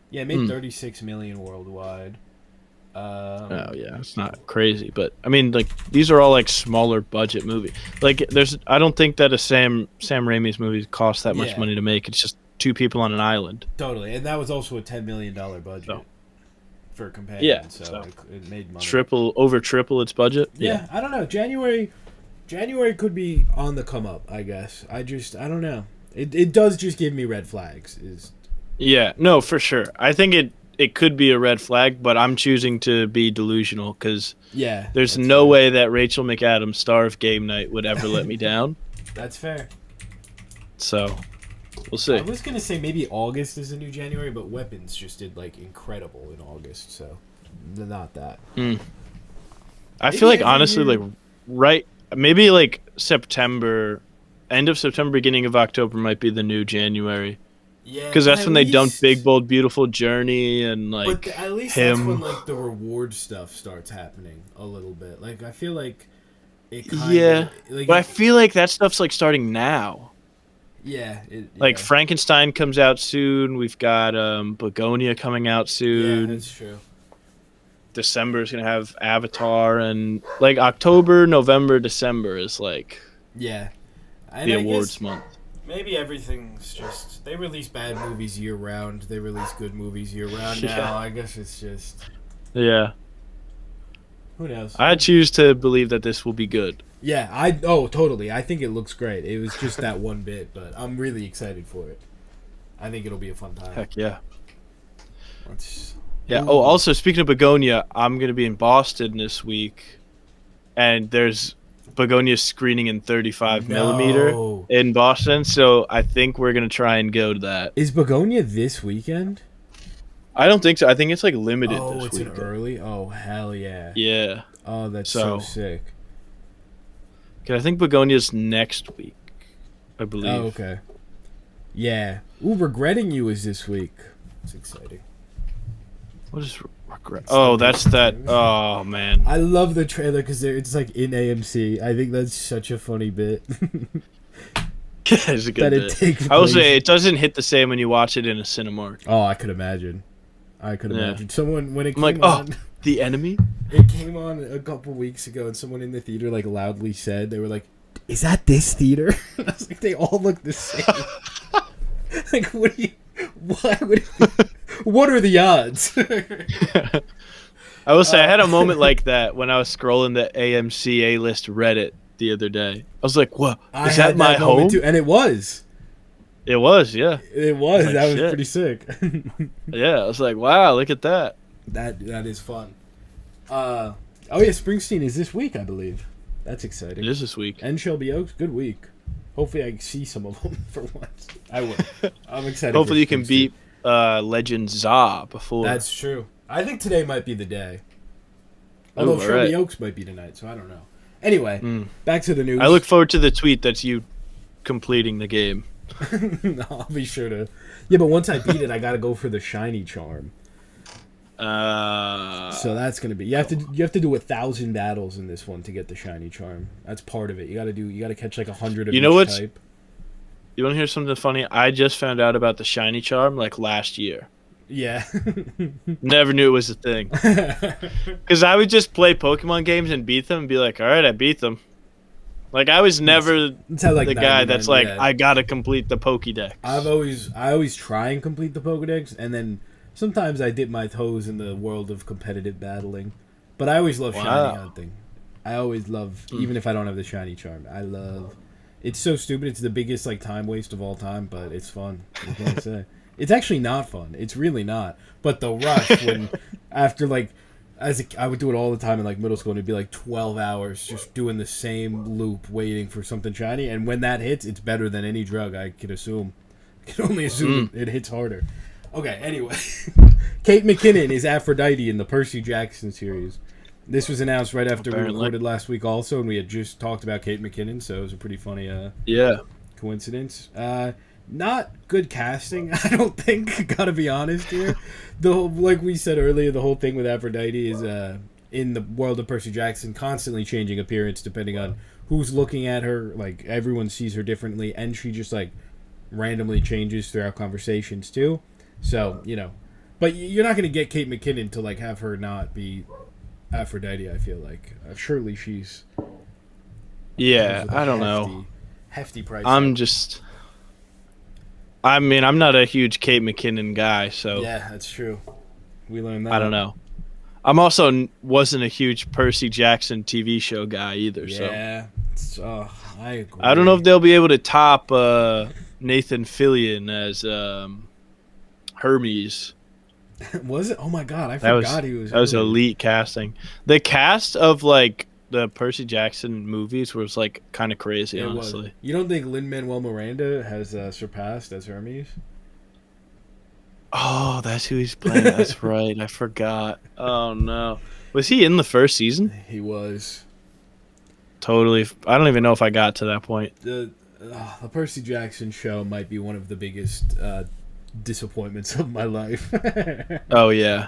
Yeah, it made 36 million worldwide. Oh yeah, it's not crazy, but I mean, like these are all like smaller budget movies. Like I don't think that a Sam Raimi's movies cost that much money to make. It's just two people on an island. Totally, and that was also a $10 million budget for Companion. Yeah, so it made money. Triple its budget. Yeah, I don't know. January could be on the come up, I guess. I don't know. It does just give me red flags. Yeah, no, for sure. I think it could be a red flag, but I'm choosing to be delusional because there's no way that Rachel McAdams, star of Game Night, would ever let me down. That's fair. So, we'll see. I was going to say maybe August is the new January, but Weapons just did like incredible in August, so not that. I feel like honestly maybe like September, end of September, beginning of October might be the new January. Yeah, because that's when they dump Big Bold Beautiful Journey and like. But at least that's when like the reward stuff starts happening a little bit. Like I feel like it. But I feel like that stuff's like starting now. Yeah. Like Frankenstein comes out soon. We've got Begonia coming out soon. Yeah, that's true. December is gonna have Avatar, and like October, November, December is like the awards month. Maybe everything's just they release bad movies year round. They release good movies year round now. I guess it's just who knows. I choose to believe that this will be good. Yeah, totally. I think it looks great. It was just that one bit, but I'm really excited for it. I think it'll be a fun time. Heck yeah. Oh, also speaking of Begonia, I'm gonna be in Boston this week, and there's Begonia screening in 35 millimeter in Boston, so I think we're gonna try and go to that. Is Begonia this weekend? I don't think so. I think it's like limited. Oh, this weekend. An early. Oh, hell yeah. Yeah. Oh, that's so sick. I think Begonia's next week, I believe. Oh, okay. Yeah. Ooh, Regretting You is this week. It's exciting. What is regret? Oh, that's that. Oh man. I love the trailer because it's like in AMC. I think that's such a funny bit. It's a good That it bit. takes I will place- say it doesn't hit the same when you watch it in a Cinemark. Oh, I could imagine. Someone when it I'm came like, on, the enemy. it came on a couple weeks ago, and someone in the theater like loudly said they were like, "Is that this theater?" I was like, they all look the same. Like, what do you? Why would? What are the odds? I will say I had a moment like that when I was scrolling the AMC A-list Reddit the other day. I was like, "What? I Is had that my moment home?" too, and it was. It was, yeah. It was. Like, that was shit. pretty sick. Yeah, I was like, "Wow, look at that." That is fun. Oh yeah, Springsteen is this week, I believe. That's exciting. It is this week. And Shelby Oaks, good week. Hopefully, I see some of them for once. I will. I'm excited. Hopefully, for you can Springsteen. beat Legend Za before. That's true. I think today might be the day. Although Ooh, Shelby alright. Oaks might be tonight, so I don't know. Anyway, back to the news. I look forward to the tweet that's you completing the game. I'll be sure to. Yeah, but once I beat it, I gotta go for the shiny charm. So that's gonna be you have to do 1,000 battles in this one to get the shiny charm. That's part of it. You gotta catch like 100 of You know each what's- type. You want to hear something funny? I just found out about the shiny charm like last year. Yeah. Never knew it was a thing. Because I would just play Pokemon games and beat them and be like, all right, I beat them. Like, I was never It's how, like, the guy that's 99, like, yeah. I gotta complete the Pokédex. I always try and complete the Pokedex, and then sometimes I dip my toes in the world of competitive battling. But I always love shiny Wow. hunting. I always love, even if I don't have the shiny charm, I love. It's so stupid. It's the biggest like time waste of all time, but it's fun. What can I say? It's actually not fun. It's really not. But the rush when after like. I would do it all the time in like middle school, and it'd be like 12 hours just doing the same loop, waiting for something shiny. And when that hits, it's better than any drug. I could assume. I can only assume it hits harder. Okay, anyway, Kate McKinnon is Aphrodite in the Percy Jackson series. This was announced right after we recorded last week, also, and we had just talked about Kate McKinnon, so it was a pretty funny coincidence. Not good casting, I don't think. Gotta be honest here. Like we said earlier, the whole thing with Aphrodite is in the world of Percy Jackson, constantly changing appearance depending on who's looking at her. Like everyone sees her differently, and she just like randomly changes throughout conversations too. So but you're not gonna get Kate McKinnon to like have her not be Aphrodite. I feel like surely she's I don't know. Hefty price. I'm not a huge Kate McKinnon guy, so Yeah, that's true. We learned that. I don't know. I'm also wasn't a huge Percy Jackson TV show guy either, Yeah. I agree. I don't know if they'll be able to top Nathan Fillion as Hermes. Was it? Oh my god, I That forgot he was. That was Hermes. elite casting. The cast of like the Percy Jackson movies was like kind of crazy, It honestly. was. You don't think Lin-Manuel Miranda has surpassed as Hermes? Oh, that's who he's playing. That's right. I forgot. Oh no, was he in the first season? He was. Totally. I don't even know if I got to that point. The Percy Jackson show might be one of the biggest disappointments of my life. Oh yeah.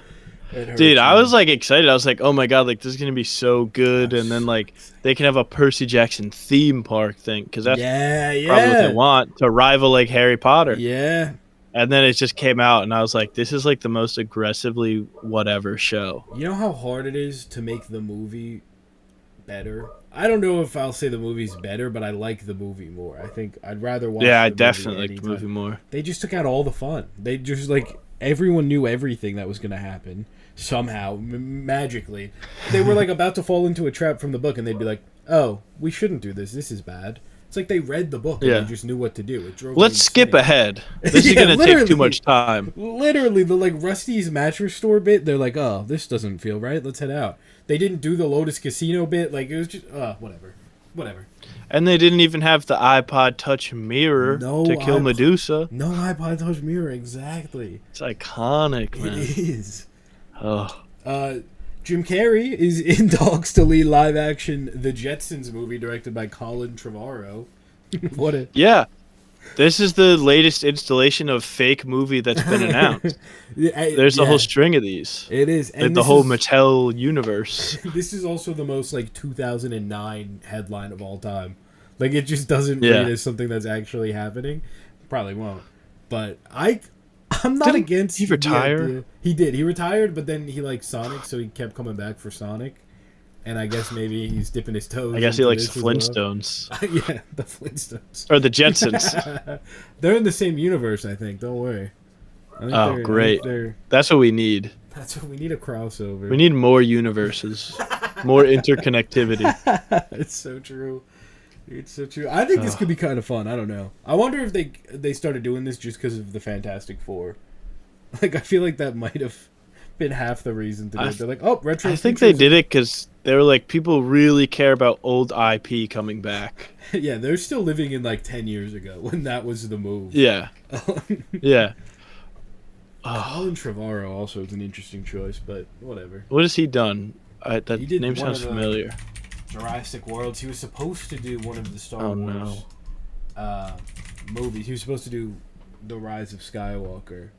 It hurts Dude, I me. was like excited. I was like, "Oh my god, like this is gonna be so good!" And then like they can have a Percy Jackson theme park thing because that's yeah, probably what they want to rival like Harry Potter. yeah. And then it just came out, and I was like, "This is like the most aggressively whatever show." You know how hard it is to make the movie better? I don't know if I'll say the movie's better, but I like the movie more. I think I'd rather watch Yeah, I the definitely movie like the movie more. They just took out all the fun. They just like everyone knew everything that was going to happen somehow magically. They were like about to fall into a trap from the book, and they'd be like, "Oh, we shouldn't do this. This is bad." It's like they read the book and Yeah. they just knew what to do. It drove me Let's skip insane. ahead. This is Yeah, gonna take literally. too much time. Literally, the like Rusty's mattress store bit. They're like, "Oh, this doesn't feel right. Let's head out." They didn't do the Lotus Casino bit. Like it was just, whatever. And they didn't even have the iPod Touch mirror No to kill iPod- Medusa. No iPod Touch mirror, exactly. It's iconic, man. It is. Oh, Jim Carrey is in talks to lead live-action The Jetsons movie directed by Colin Trevorrow. What a yeah. This is the latest installation of fake movie that's been announced. There's a whole string of these. It is, and like the whole Mattel universe. This is also the most like 2009 headline of all time. Like it just doesn't read as something that's actually happening. Probably won't. But I'm not against. He retire? He did. He retired, but then he liked Sonic, so he kept coming back for Sonic. And I guess maybe he's dipping his toes. I guess he likes Flintstones. Well. Yeah, the Flintstones. Or the Jetsons. They're in the same universe, I think. Don't worry. Oh, great. That's what we need. That's what we need, a crossover. We need more universes. More interconnectivity. It's so true. It's so true. I think this could be kind of fun. I don't know. I wonder if they started doing this just because of the Fantastic Four. Like, I feel like that might have been half the reason to do it. They're like, oh, retro. I think they did it because they were like, people really care about old IP coming back. Yeah, they're still living in like 10 years ago when that was the move. Yeah. Yeah. Colin Trevorrow also is an interesting choice, but whatever. What has he done? That name sounds familiar. Jurassic Worlds. He was supposed to do one of the Star Wars movies. He was supposed to do The Rise of Skywalker.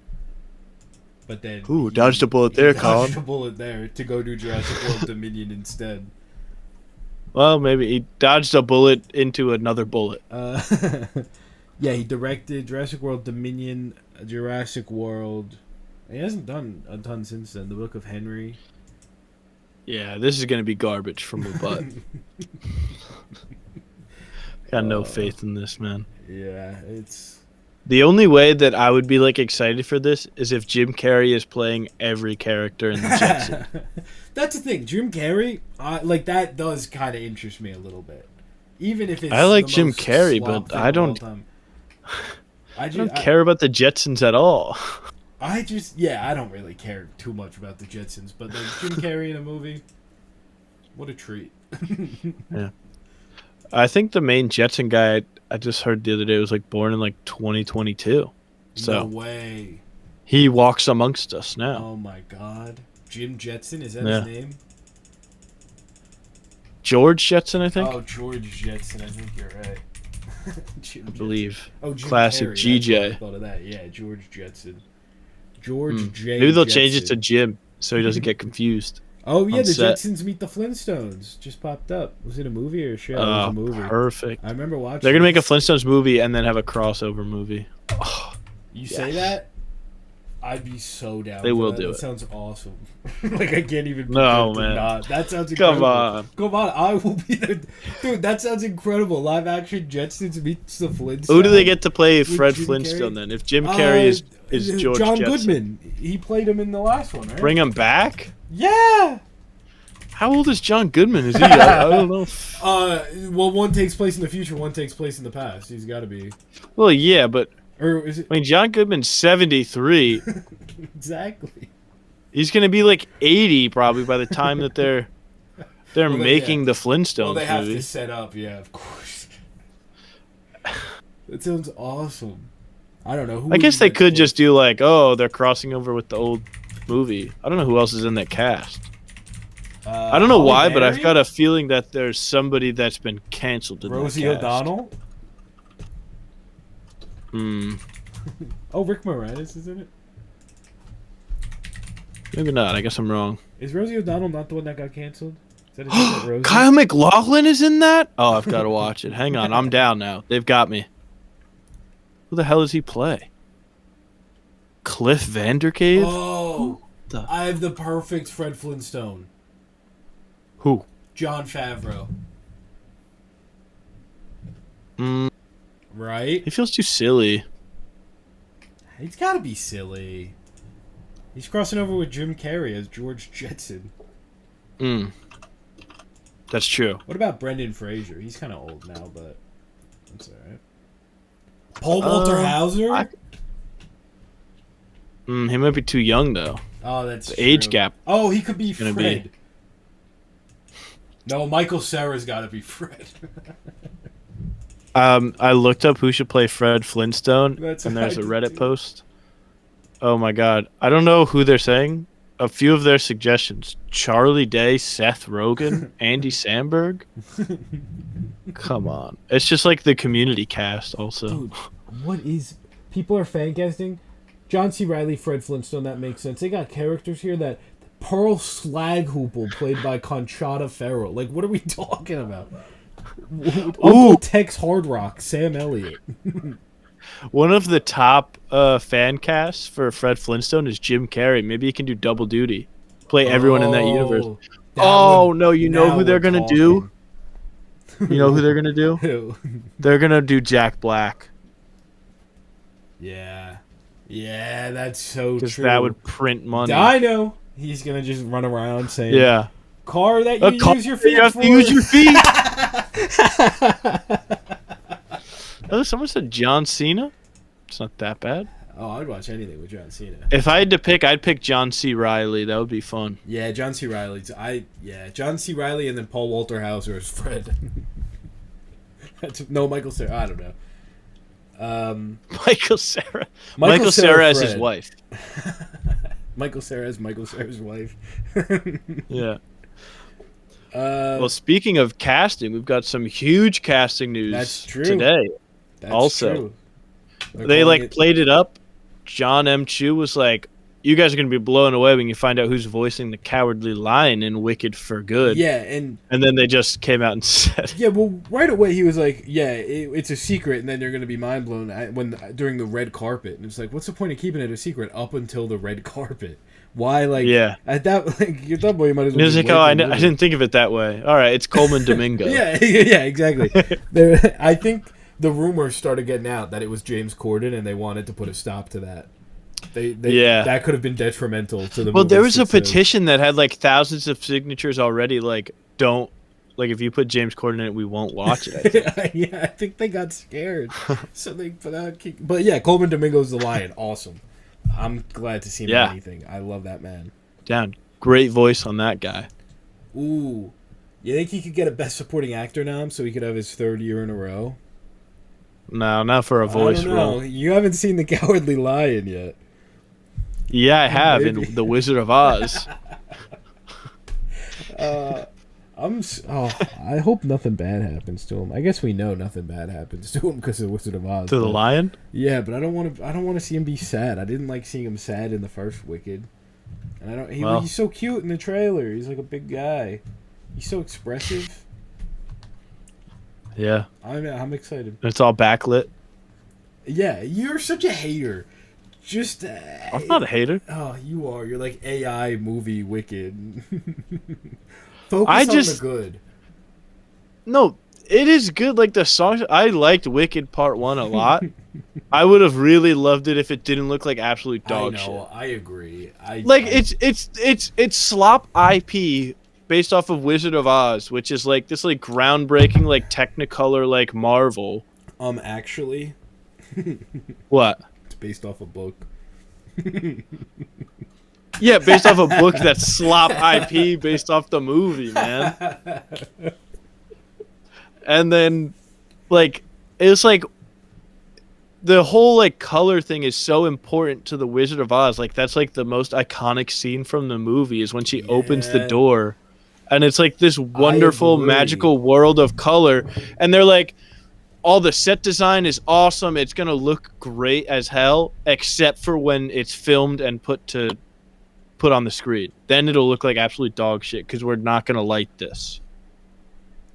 But then dodged a bullet there, Colin. Dodged a bullet there to go do Jurassic World Dominion instead. Well, maybe he dodged a bullet into another bullet. Yeah, he directed Jurassic World Dominion, Jurassic World. He hasn't done a ton since then. The Book of Henry. Yeah, this is gonna be garbage from the butt. Got no faith in this, man. Yeah, it's. The only way that I would be like excited for this is if Jim Carrey is playing every character in the Jetsons. That's the thing, Jim Carrey. Like that does kind of interest me a little bit, even if it's. I like Jim Carrey, but I don't. I don't care about the Jetsons at all. I don't really care too much about the Jetsons, but like Jim Carrey in a movie, what a treat. Yeah. I think the main Jetson guy I just heard the other day was like born in like 2022. So no way. He walks amongst us now. Oh my god. Jim Jetson, is that his name? George Jetson, I think. Oh, George Jetson, I think you're right. I believe. Oh, Jim Classic Carrey, GJ. I thought of that. Yeah, George Jetson. George J. Maybe they'll Jetson. change it to Jim so he doesn't get confused. Oh yeah, the Jetsons meet the Flintstones just popped up. Was it a movie or a show? It was a movie. Perfect. I remember watching. They're gonna make a Flintstones movie and then have a crossover movie. Oh, you say that? I'd be so down. They will that. do That it. sounds awesome. Like I can't even. No man. Not. That sounds incredible. Come on! I will be there, dude. That sounds incredible. Live action Jetsons meets the Flintstones. Who do they get to play Fred Jim Flintstone Carrey? then? If Jim Carrey is George John Jetson. Goodman. He played him in the last one, right? Bring him back? Yeah. How old is John Goodman? Is he? I don't know. Well, one takes place in the future, one takes place in the past. He's got to be. Well, yeah, but or is it? I mean, John Goodman's 73. Exactly. He's gonna be like 80 probably by the time that they're making the Flintstones Well, they have movie. to set up, yeah, of course. That sounds awesome. I don't know who. I guess they could just do like, oh, they're crossing over with the old movie. I don't know who else is in that cast. I don't know why, but I've got a feeling that there's somebody that's been canceled in Rosie that cast. O'Donnell. Oh, Rick Moranis is in it. Maybe not. I guess I'm wrong. Is Rosie O'Donnell not the one that got canceled? Is that his Rosie? Kyle MacLachlan is in that? Oh, I've got to watch it. Hang on, I'm down now. They've got me. Who the hell does he play? Cliff Vandercave? Oh, I have the perfect Fred Flintstone. Who? Jon Favreau. Right? He feels too silly. He's got to be silly. He's crossing over with Jim Carrey as George Jetson. That's true. What about Brendan Fraser? He's kind of old now, but that's all right. Paul Walter Hauser? He might be too young, though. Oh, that's the true. age gap. Oh, he could be Fred. No, Michael Cera's got to be Fred. I looked up who should play Fred Flintstone, what and there's a I Reddit did post. Oh my god. I don't know who they're saying. A few of their suggestions. Charlie Day, Seth Rogen, Andy Samberg. Come on. It's just like the Community cast also. Dude, what is... People are fan casting. John C. Reilly, Fred Flintstone, that makes sense. They got characters here that... Pearl Slaghoople, played by Conchata Ferrell. Like, what are we talking about? Uncle Tex Hard Rock, Sam Elliott. One of the top fan casts for Fred Flintstone is Jim Carrey. Maybe he can do double duty. Play everyone in that universe. You know who they're going to do? You know who they're going to do? Who? They're going to do Jack Black. Yeah. Yeah, that's so true. Because that would print money. I know. He's going to just run around saying, yeah. Car that you use your feet you have for. to use your feet. Oh, someone said John Cena. It's not that bad. Oh, I'd watch anything with John Cena. If I had to pick, I'd pick John C. Reilly. That would be fun. Yeah, John C. Reilly. John C. Reilly and then Paul Walter Hauser as Fred. Michael Cera. I don't know. Michael Cera. Michael Cera as his wife. Michael Cera as Michael Cera's wife. Yeah. Well, speaking of casting, we've got some huge casting news today. That's also, true. They played it up. John M. Chu was like, "You guys are going to be blown away when you find out who's voicing the Cowardly Lion in Wicked for Good." Yeah, and then they just came out and said, "Yeah." Well, right away he was like, "Yeah, it's a secret," and then they're going to be mind blown during the red carpet. And it's like, what's the point of keeping it a secret up until the red carpet? Why, at that point, you might as well. He was like, I didn't think of it that way. All right, it's Coleman Domingo. yeah, exactly. I think the rumors started getting out that it was James Corden, and they wanted to put a stop to that. That could have been detrimental to the. Well, there was a petition that had thousands of signatures already. If you put James Corden in it, we won't watch it. Yeah, I think they got scared, so they put out. But yeah, Coleman Domingo's the Lion. Awesome. I'm glad to see him in anything. I love that man. Down. Great voice on that guy. Ooh. You think he could get a Best Supporting Actor nom so he could have his third year in a row? No, not for a voice role. You haven't seen The Cowardly Lion yet. Yeah, I have in The Wizard of Oz. I hope nothing bad happens to him. I guess we know nothing bad happens to him because of Wizard of Oz. To the lion? Yeah, but I don't want to see him be sad. I didn't like seeing him sad in the first Wicked. And he's so cute in the trailer. He's like a big guy. He's so expressive. Yeah. I'm excited. It's all backlit. Yeah, you're such a hater. I'm not a hater. Oh, you are. You're like AI movie Wicked. Focus on the good. No, it is good. Like the songs, I liked Wicked Part 1 a lot. I would have really loved it if it didn't look like absolute dog shit. I agree. It's slop IP based off of Wizard of Oz, which is this groundbreaking Technicolor Marvel. Actually. What? It's based off a book. Yeah, based off a book that's slop IP based off the movie, man. And then, it's the whole, color thing is so important to the Wizard of Oz. That's, the most iconic scene from the movie is when she opens the door. And it's, this wonderful, magical world of color. And they're all the set design is awesome. It's going to look great as hell, except for when it's filmed and put on the screen. Then it'll look like absolute dog shit because we're not going to light this.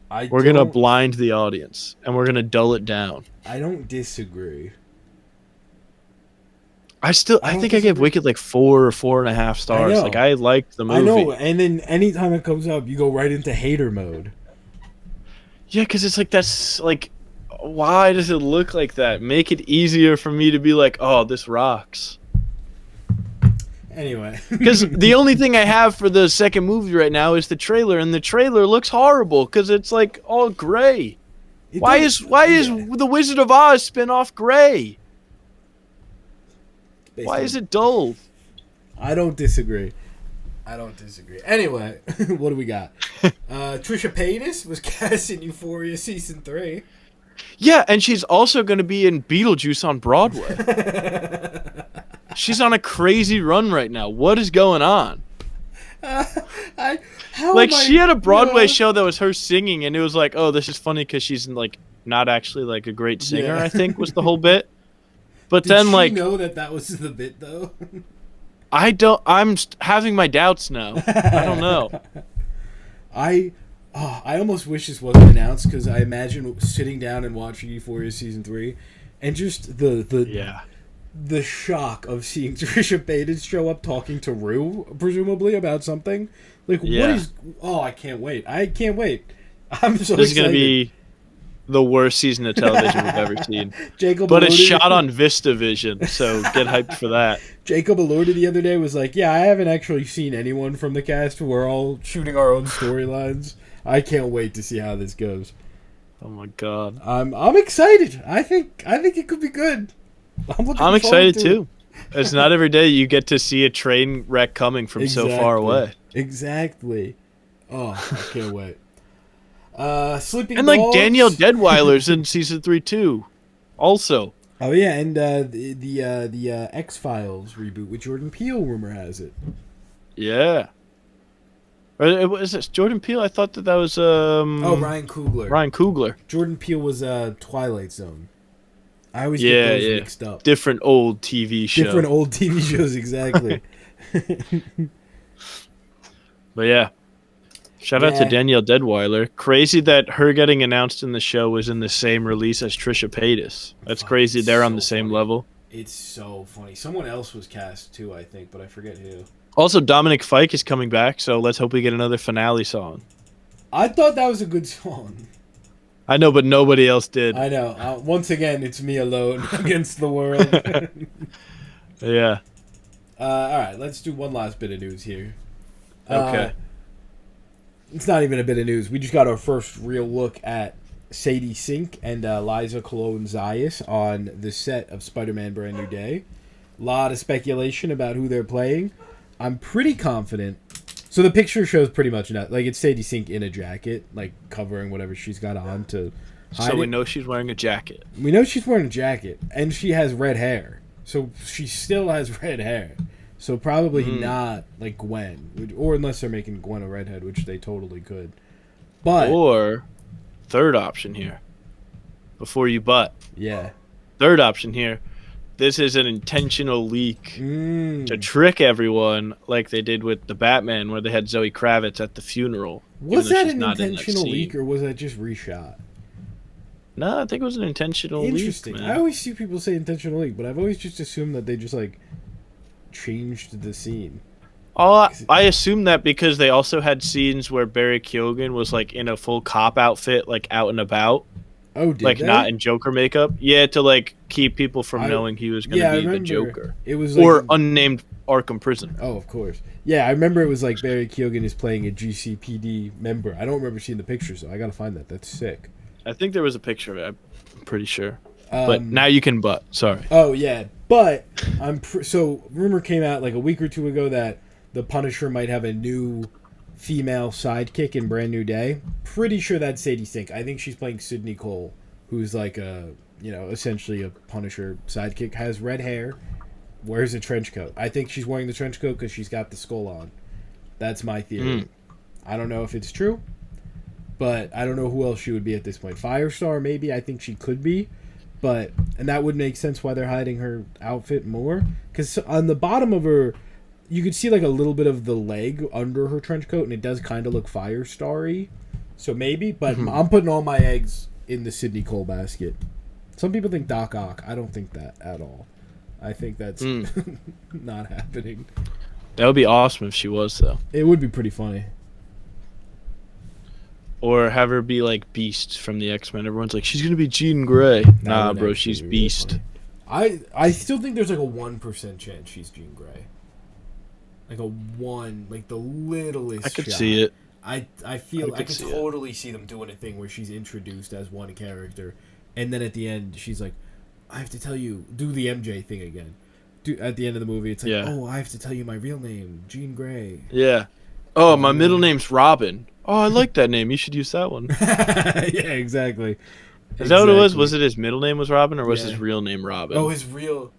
We're going to blind the audience and we're going to dull it down. I don't disagree. I think I gave Wicked 4 or 4.5 stars. I liked the movie. I know, and then anytime it comes up, you go right into hater mode. Yeah, because it's that's why does it look like that? Make it easier for me to be oh, this rocks. Anyway. Because the only thing I have for the second movie right now is the trailer, and the trailer looks horrible because it's all gray. Why is the Wizard of Oz spin-off gray? Why is it dull? I don't disagree. Anyway, what do we got? Trisha Paytas was cast in Euphoria Season 3. Yeah, and she's also going to be in Beetlejuice on Broadway. She's on a crazy run right now. What is going on? She had a Broadway show that was her singing, and it was oh, this is funny because she's not actually a great singer, I think was the whole bit. But Did then, she like, know that was the bit though? I'm having my doubts now. I don't know. I almost wish this wasn't announced because I imagine sitting down and watching Euphoria season 3, and just the shock of seeing Trisha Paytas show up talking to Rue, presumably about something. Like, what is? Oh, I can't wait! I can't wait! I'm so This is excited. gonna be the worst season of television we've ever seen. Jacob But it's Elordi- shot on VistaVision, so get hyped for that. Jacob Elordi the other day was like, "Yeah, I haven't actually seen anyone from the cast. We're all shooting our own storylines. I can't wait to see how this goes." Oh my god. I'm excited. I think it could be good. I'm excited too. It's not every day you get to see a train wreck coming from so far away. Exactly. Oh, I can't wait. Sleeping And Dogs. like Danielle Deadweiler's in season 3 too. Also. Oh yeah, and the X-Files reboot with Jordan Peele, rumor has it. Yeah. Or is this Jordan Peele? I thought that was Ryan Coogler. Ryan Coogler. Jordan Peele was Twilight Zone. I always get those mixed up. Different old TV show. Different old TV shows, exactly. But yeah. Shout out to Danielle Deadweiler. Crazy that her getting announced in the show was in the same release as Trisha Paytas. That's crazy. They're on the same level. It's so funny. Someone else was cast too, I think, but I forget who. Also, Dominic Fike is coming back, so let's hope we get another finale song. I thought that was a good song. I know, but nobody else did. I know. Once again, it's me alone against the world. Yeah. All right, let's do one last bit of news here. Okay. It's not even a bit of news. We just got our first real look at Sadie Sink and Liza Colon-Zayas on the set of Spider-Man Brand New Day. A lot of speculation about who they're playing. I'm pretty confident. So the picture shows pretty much not like it's Sadie Sink in a jacket, like covering whatever she's got on to hide. So we know she's wearing a jacket. We know she's wearing a jacket, and she has red hair. So she still has red hair. So probably not like Gwen, or unless they're making Gwen a redhead, which they totally could. But or third option here. Before you butt. Yeah. Third option here. This is an intentional leak to trick everyone, like they did with the Batman, where they had Zoe Kravitz at the funeral. Was that an intentional leak, or was that just reshot? No, I think it was an intentional leak. Interesting. I always see people say intentional leak, but I've always just assumed that they just like changed the scene. Oh, I assume that because they also had scenes where Barry Keoghan was like in a full cop outfit, like out and about. Oh, did like they? Not in Joker makeup. Yeah, to like keep people from knowing he was going to be the Joker. It was or unnamed Arkham Prison. Oh, of course. Yeah, I remember it was like Barry Keoghan is playing a GCPD member. I don't remember seeing the pictures, so I got to find that. That's sick. I think there was a picture of it. I'm pretty sure. But now you can butt. Sorry. Oh, yeah. But so rumor came out like a week or two ago that the Punisher might have a new female sidekick in Brand New Day. Pretty sure that's Sadie Sink. I think she's playing Sydney Cole, who's like a, essentially a Punisher sidekick, has red hair, wears a trench coat. I think she's wearing the trench coat because she's got the skull on. That's my theory. I don't know if it's true, but I don't know who else she would be at this point. Firestar, maybe. I think she could be. And that would make sense why they're hiding her outfit more. Because on the bottom of her, you could see like a little bit of the leg under her trench coat, and it does kind of look Firestar-y. So maybe, but I'm putting all my eggs in the Sydney Cole basket. Some people think Doc Ock. I don't think that at all. I think that's not happening. That would be awesome if she was, though. It would be pretty funny. Or have her be like Beast from the X-Men. Everyone's like, she's going to be Jean Grey. Nah, bro, she's Beast. Really, I still think there's like a 1% chance she's Jean Grey. Like the littlest I could shot. see it. I feel I could totally see them doing a thing where she's introduced as one character, and then at the end she's like, I have to tell you, do the MJ thing again. At the end of the movie, it's like, oh, I have to tell you my real name, Jean Grey. Yeah. Oh, my middle name's Robin. Oh, I like that name. You should use that one. Yeah, exactly. Is that what it was? Was it his middle name was Robin, or was his real name Robin? Oh, his real...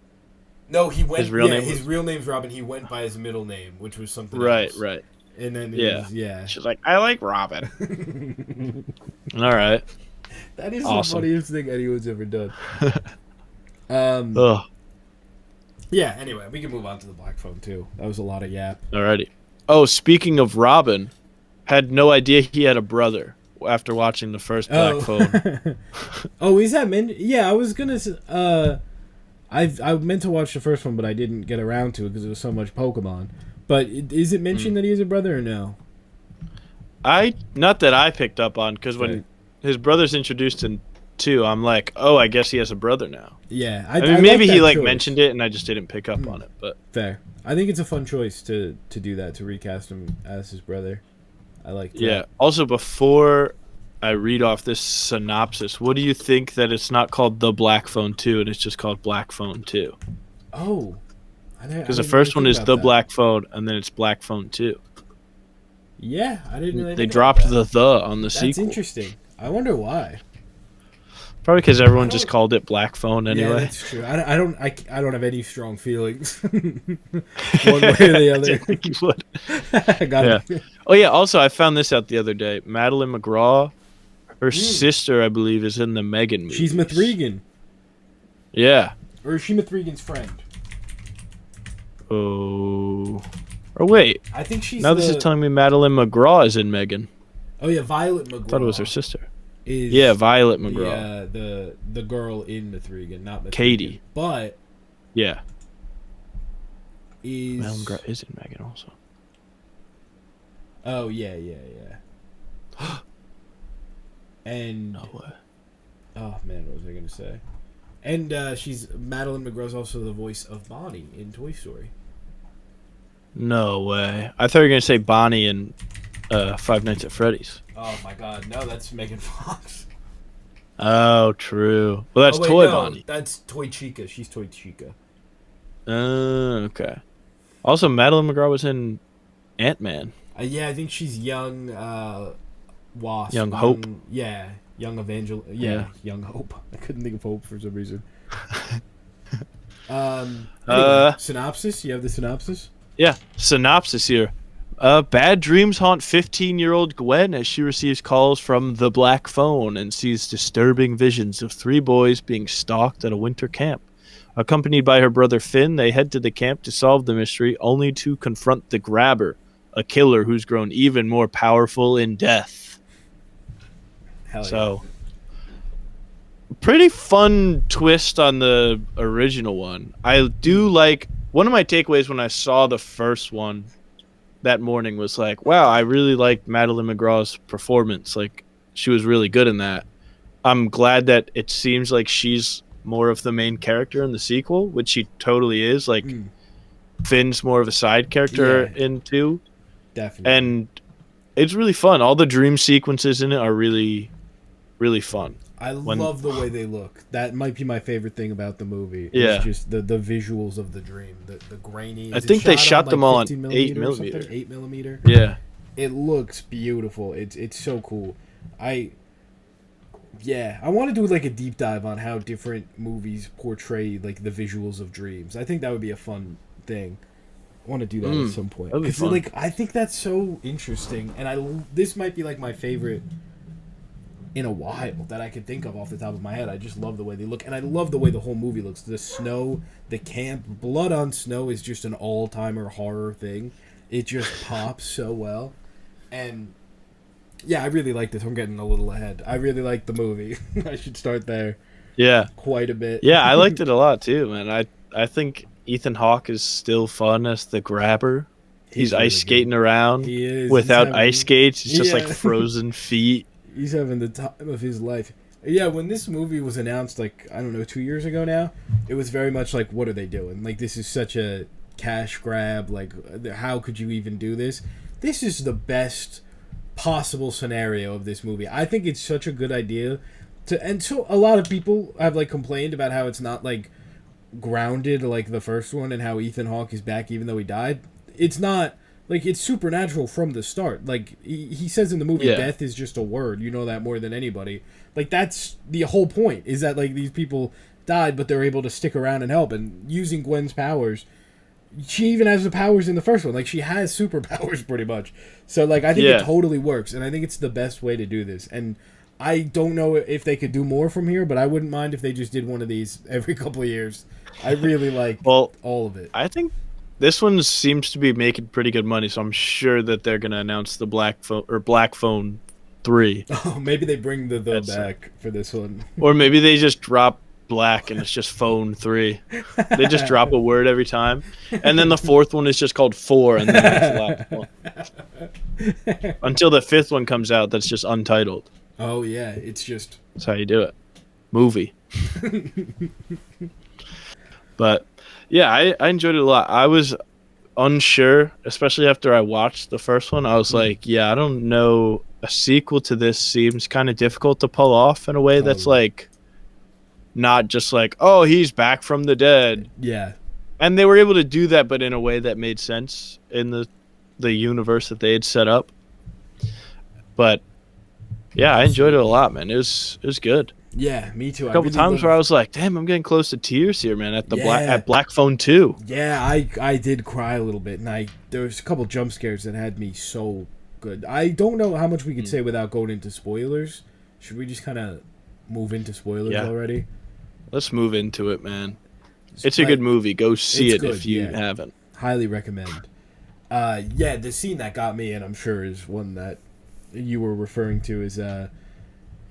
No, he went... His real name's Robin. He went by his middle name, which was something else. Right. And then She's like, I like Robin. All right. That is awesome. The funniest thing anyone's ever done. Yeah. Anyway, we can move on to the Black Phone too. That was a lot of yap. Alrighty. Oh, speaking of Robin, had no idea he had a brother after watching the first Black Oh. Phone. Oh, is that meant? Yeah, I was gonna. I meant to watch the first one, but I didn't get around to it because there was so much Pokemon. But is it mentioned that he has a brother or no? Not that I picked up on, because Okay. when his brother's introduced in 2, I'm like, oh, I guess he has a brother now. Yeah, I mean, I maybe like he that like choice. mentioned it and I just didn't pick up on it. But Fair. I think it's a fun choice to do that, to recast him as his brother. I like that. yeah. Also, before I read off this synopsis, what do you think that it's not called The Black Phone 2 and it's just called Black Phone 2? Oh. Because the first one is The Black Phone and then it's Black Phone 2. Yeah, I didn't really They think dropped about that. the on the That's sequel. interesting. I wonder why. Probably because everyone I just don't- called it Black Phone Yeah, anyway. that's true. I don't have any strong feelings one way or the I other. didn't think you would. I got it. Oh yeah. Also, I found this out the other day. Madeline McGraw, her sister, I believe, is in the Megan movie. She's Mithrigan. Yeah. Or is she Mithrigan's friend? Oh. Or wait. I think she's Now this is telling me Madeline McGraw is in Megan. Oh yeah, Violet McGraw. I thought it was her sister. Is Yeah, Violet McGraw. the girl in Mithrigan, not Mithrigan. Katie. But Yeah. is Madeline McGraw is in Megan also. Oh yeah. And No way. oh man, what was I gonna say? And she's Madeline McGraw's also the voice of Bonnie in Toy Story. No way. I thought you were gonna say Bonnie in Five Nights at Freddy's. Oh my God, no, that's Megan Fox. Oh, true. Well, that's Oh, wait, Toy no, Bonnie. That's Toy Chica. She's Toy Chica. Okay. Also, Madeline McGraw was in Ant-Man. Yeah, I think she's young Wasp. Young Hope. Yeah, young Evangel. Yeah, young Hope. I couldn't think of Hope for some reason. Anyway, synopsis. You have the synopsis. Yeah, synopsis here. Bad dreams haunt 15-year-old Gwen as she receives calls from the Black Phone and sees disturbing visions of 3 boys being stalked at a winter camp. Accompanied by her brother Finn, they head to the camp to solve the mystery, only to confront the Grabber, a killer who's grown even more powerful in death. Hell yeah. So, pretty fun twist on the original one. I do like... One of my takeaways when I saw the first one that morning was like, wow, I really liked Madeline McGraw's performance. Like, she was really good in that. I'm glad that it seems like she's more of the main character in the sequel, which she totally is. Like, Finn's more of a side character in 2. Definitely. And it's really fun. All the dream sequences in it are really, really fun. I love the way they look. That might be my favorite thing about the movie. Yeah. It's just the visuals of the dream. The grainy. I think they shot them all on 15 8 or something? millimeter. 8 millimeter. Yeah. It looks beautiful. It's so cool. I want to do like a deep dive on how different movies portray like the visuals of dreams. I think that would be a fun thing. I want to do that at some point. That'd be 'Cause, fun. like, I think that's so interesting, and this might be like my favorite in a while that I could think of off the top of my head. I just love the way they look, and I love the way the whole movie looks. The snow, the camp, blood on snow is just an all-timer horror thing. It just pops so well, and yeah, I really like this. I'm getting a little ahead. I really like the movie. I should start there Yeah. quite a bit. Yeah, I liked it a lot too, man. I think Ethan Hawke is still fun as the Grabber. He's really ice good. skating around He is. without He's having- ice skates. It's just like Yeah. frozen feet. He's having the time of his life. Yeah, when this movie was announced, like, I don't know, 2 years ago now, it was very much like, what are they doing? Like, this is such a cash grab. Like, how could you even do this? This is the best possible scenario of this movie. I think it's such a good idea. And so a lot of people have, like, complained about how it's not, like, grounded like the first one and how Ethan Hawke is back even though he died. It's not... Like, it's supernatural from the start. Like, he says in the movie, death is just a word. You know that more than anybody. Like, that's the whole point, is that, like, these people died, but they're able to stick around and help. And using Gwen's powers, she even has the powers in the first one. Like, she has superpowers, pretty much. So, like, I think it totally works. And I think it's the best way to do this. And I don't know if they could do more from here, but I wouldn't mind if they just did one of these every couple of years. I really like Well, all of it. I think this one seems to be making pretty good money, so I'm sure that they're gonna announce the Black Phone 3. Oh, maybe they bring the That's back for this one. Or maybe they just drop Black and it's just Phone 3. They just drop a word every time, and then the fourth one is just called 4, and then that's the last one. Until the fifth one comes out, that's just untitled. Oh yeah, it's just That's how you do it. Movie. But yeah, I enjoyed it a lot. I was unsure, especially after I watched the first one. I was like, yeah, I don't know. A sequel to this seems kind of difficult to pull off in a way that's like not just like, oh, he's back from the dead. Yeah. And they were able to do that, but in a way that made sense in the universe that they had set up. But yeah, I enjoyed it a lot, man. It was good. Yeah, me too. A couple times where I was like, damn, I'm getting close to tears here, man, at the Black Phone 2. Yeah, I did cry a little bit, and there was a couple jump scares that had me so good. I don't know how much we could say without going into spoilers. Should we just kind of move into spoilers already? Let's move into it, man. It's a good movie. Go see it if you haven't. Highly recommend. Yeah, the scene that got me, and I'm sure is one that you were referring to, is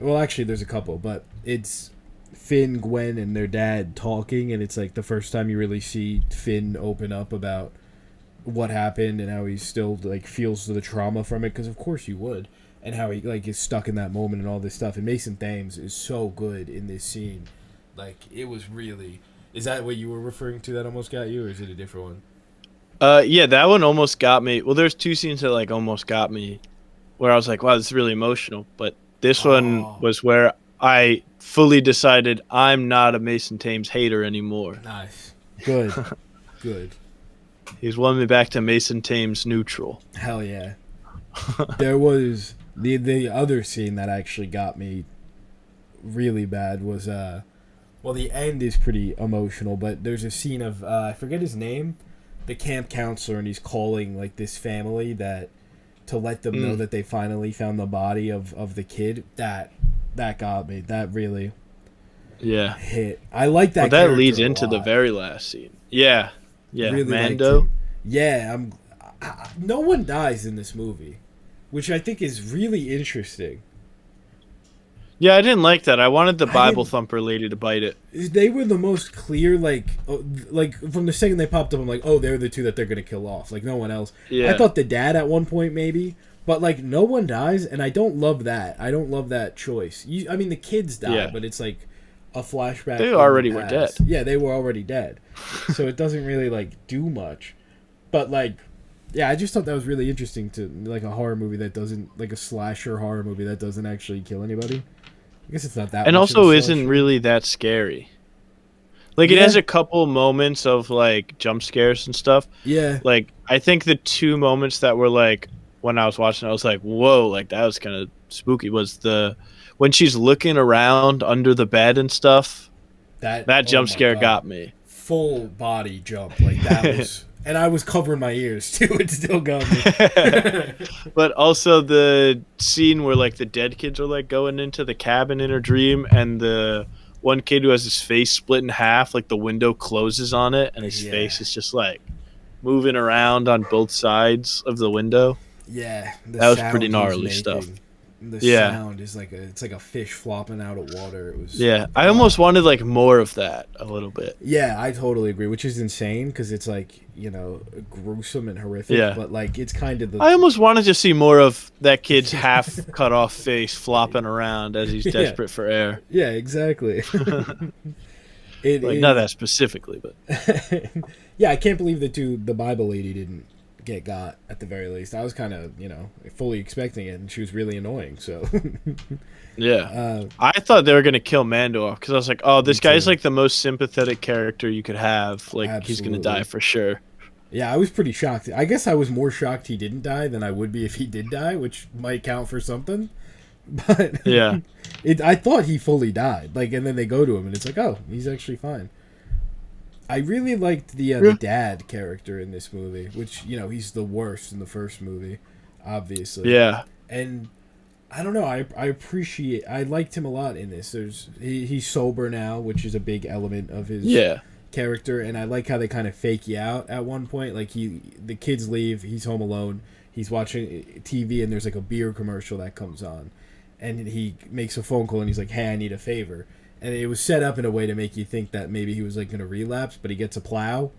well, actually, there's a couple, but it's Finn, Gwen, and their dad talking, and it's like the first time you really see Finn open up about what happened and how he still like feels the trauma from it, because of course you would, and how he like is stuck in that moment and all this stuff. And Mason Thames is so good in this scene. Like, it was really... Is that what you were referring to that almost got you, or is it a different one? Yeah, that one almost got me. Well, there's two scenes that like almost got me, where I was like, wow, this is really emotional. But this one was where I fully decided I'm not a Mason Thames hater anymore. Nice. Good. Good. He's won me back to Mason Thames neutral. Hell yeah. There was... The other scene that actually got me really bad was... Well, the end is pretty emotional, but there's a scene of... I forget his name. The camp counselor, and he's calling like this family to let them know that they finally found the body of the kid. That got me. That really hit. I like that. Well, that leads into the very last scene. Yeah. Really Mando. Yeah, no one dies in this movie, which I think is really interesting. Yeah, I didn't like that. I wanted the Bible thumper lady to bite it. They were the most clear, like from the second they popped up, I'm like, oh, they're the two that they're gonna kill off. Like, no one else. Yeah. I thought the dad at one point maybe, but like no one dies, and I don't love that. I don't love that choice. I mean, the kids die, but it's like a flashback. They already were dead. Yeah, they were already dead, so it doesn't really like do much. But like, yeah, I just thought that was really interesting to like a horror movie that doesn't, like a slasher horror movie that doesn't actually kill anybody. I guess it's not that. And also isn't really that scary. Like, it has a couple moments of like jump scares and stuff. Yeah. Like, I think the two moments that were like, when I was watching, I was like, whoa, like that was kind of spooky. Was when she's looking around under the bed and stuff. That jump scare got me. Full body jump, like that was. And I was covering my ears too. It still got me. But also the scene where like the dead kids are like going into the cabin in her dream, and the one kid who has his face split in half, like the window closes on it, and his face is just like moving around on both sides of the window. Yeah, that was pretty gnarly stuff. The sound is like it's like a fish flopping out of water. It was. Yeah, I almost wanted like more of that a little bit. Yeah, I totally agree, which is insane because it's like, you know, gruesome and horrific. Yeah. But like it's kind of I almost wanted to see more of that kid's half cut off face flopping around as he's desperate for air. Yeah, exactly. Not that specifically, but yeah, I can't believe the Bible lady didn't get got at the very least. I was kind of, you know, fully expecting it, and she was really annoying. So yeah, I thought they were gonna kill Mando off because I was like, oh, this guy's like the most sympathetic character you could have. Like, he's gonna die for sure. Yeah, I was pretty shocked. I guess I was more shocked he didn't die than I would be if he did die, which might count for something. But yeah, I thought he fully died. Like, and then they go to him, and it's like, oh, he's actually fine. I really liked the dad character in this movie, which, you know, he's the worst in the first movie, obviously. Yeah. And I don't know. I liked him a lot in this. He's sober now, which is a big element of his Yeah. character, and I like how they kind of fake you out at one point. Like the kids leave, he's home alone, he's watching TV, and there's like a beer commercial that comes on, and he makes a phone call and he's like, "Hey, I need a favor," and it was set up in a way to make you think that maybe he was like going to relapse, but he gets a plow,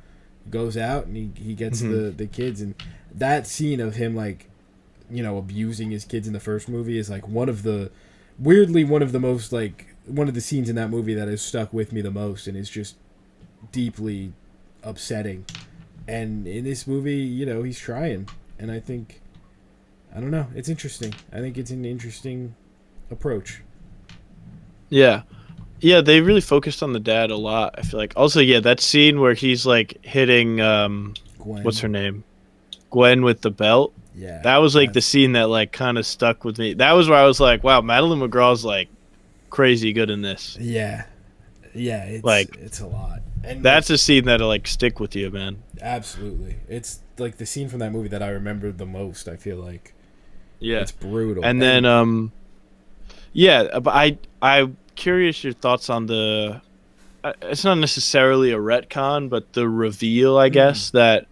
goes out, and he gets the kids, and that scene of him like, abusing his kids in the first movie is like one of the most like one of the scenes in that movie that has stuck with me the most, and is just deeply upsetting. And in this movie, he's trying, and I think, I don't know, it's interesting. I think it's an interesting approach. Yeah. Yeah, they really focused on the dad a lot, I feel like. Also, yeah, that scene where he's like hitting Gwen. what's her name? Gwen with the belt. Yeah. That was like the scene that like kind of stuck with me. That was where I was like, wow, Madeline McGraw's like crazy good in this. Yeah. Yeah, it's a lot. And that's a scene that'll like stick with you, man. Absolutely. It's like the scene from that movie that I remember the most, I feel like. Yeah. It's brutal. And then yeah, but I'm curious your thoughts on the it's not necessarily a retcon, but the reveal, I guess, that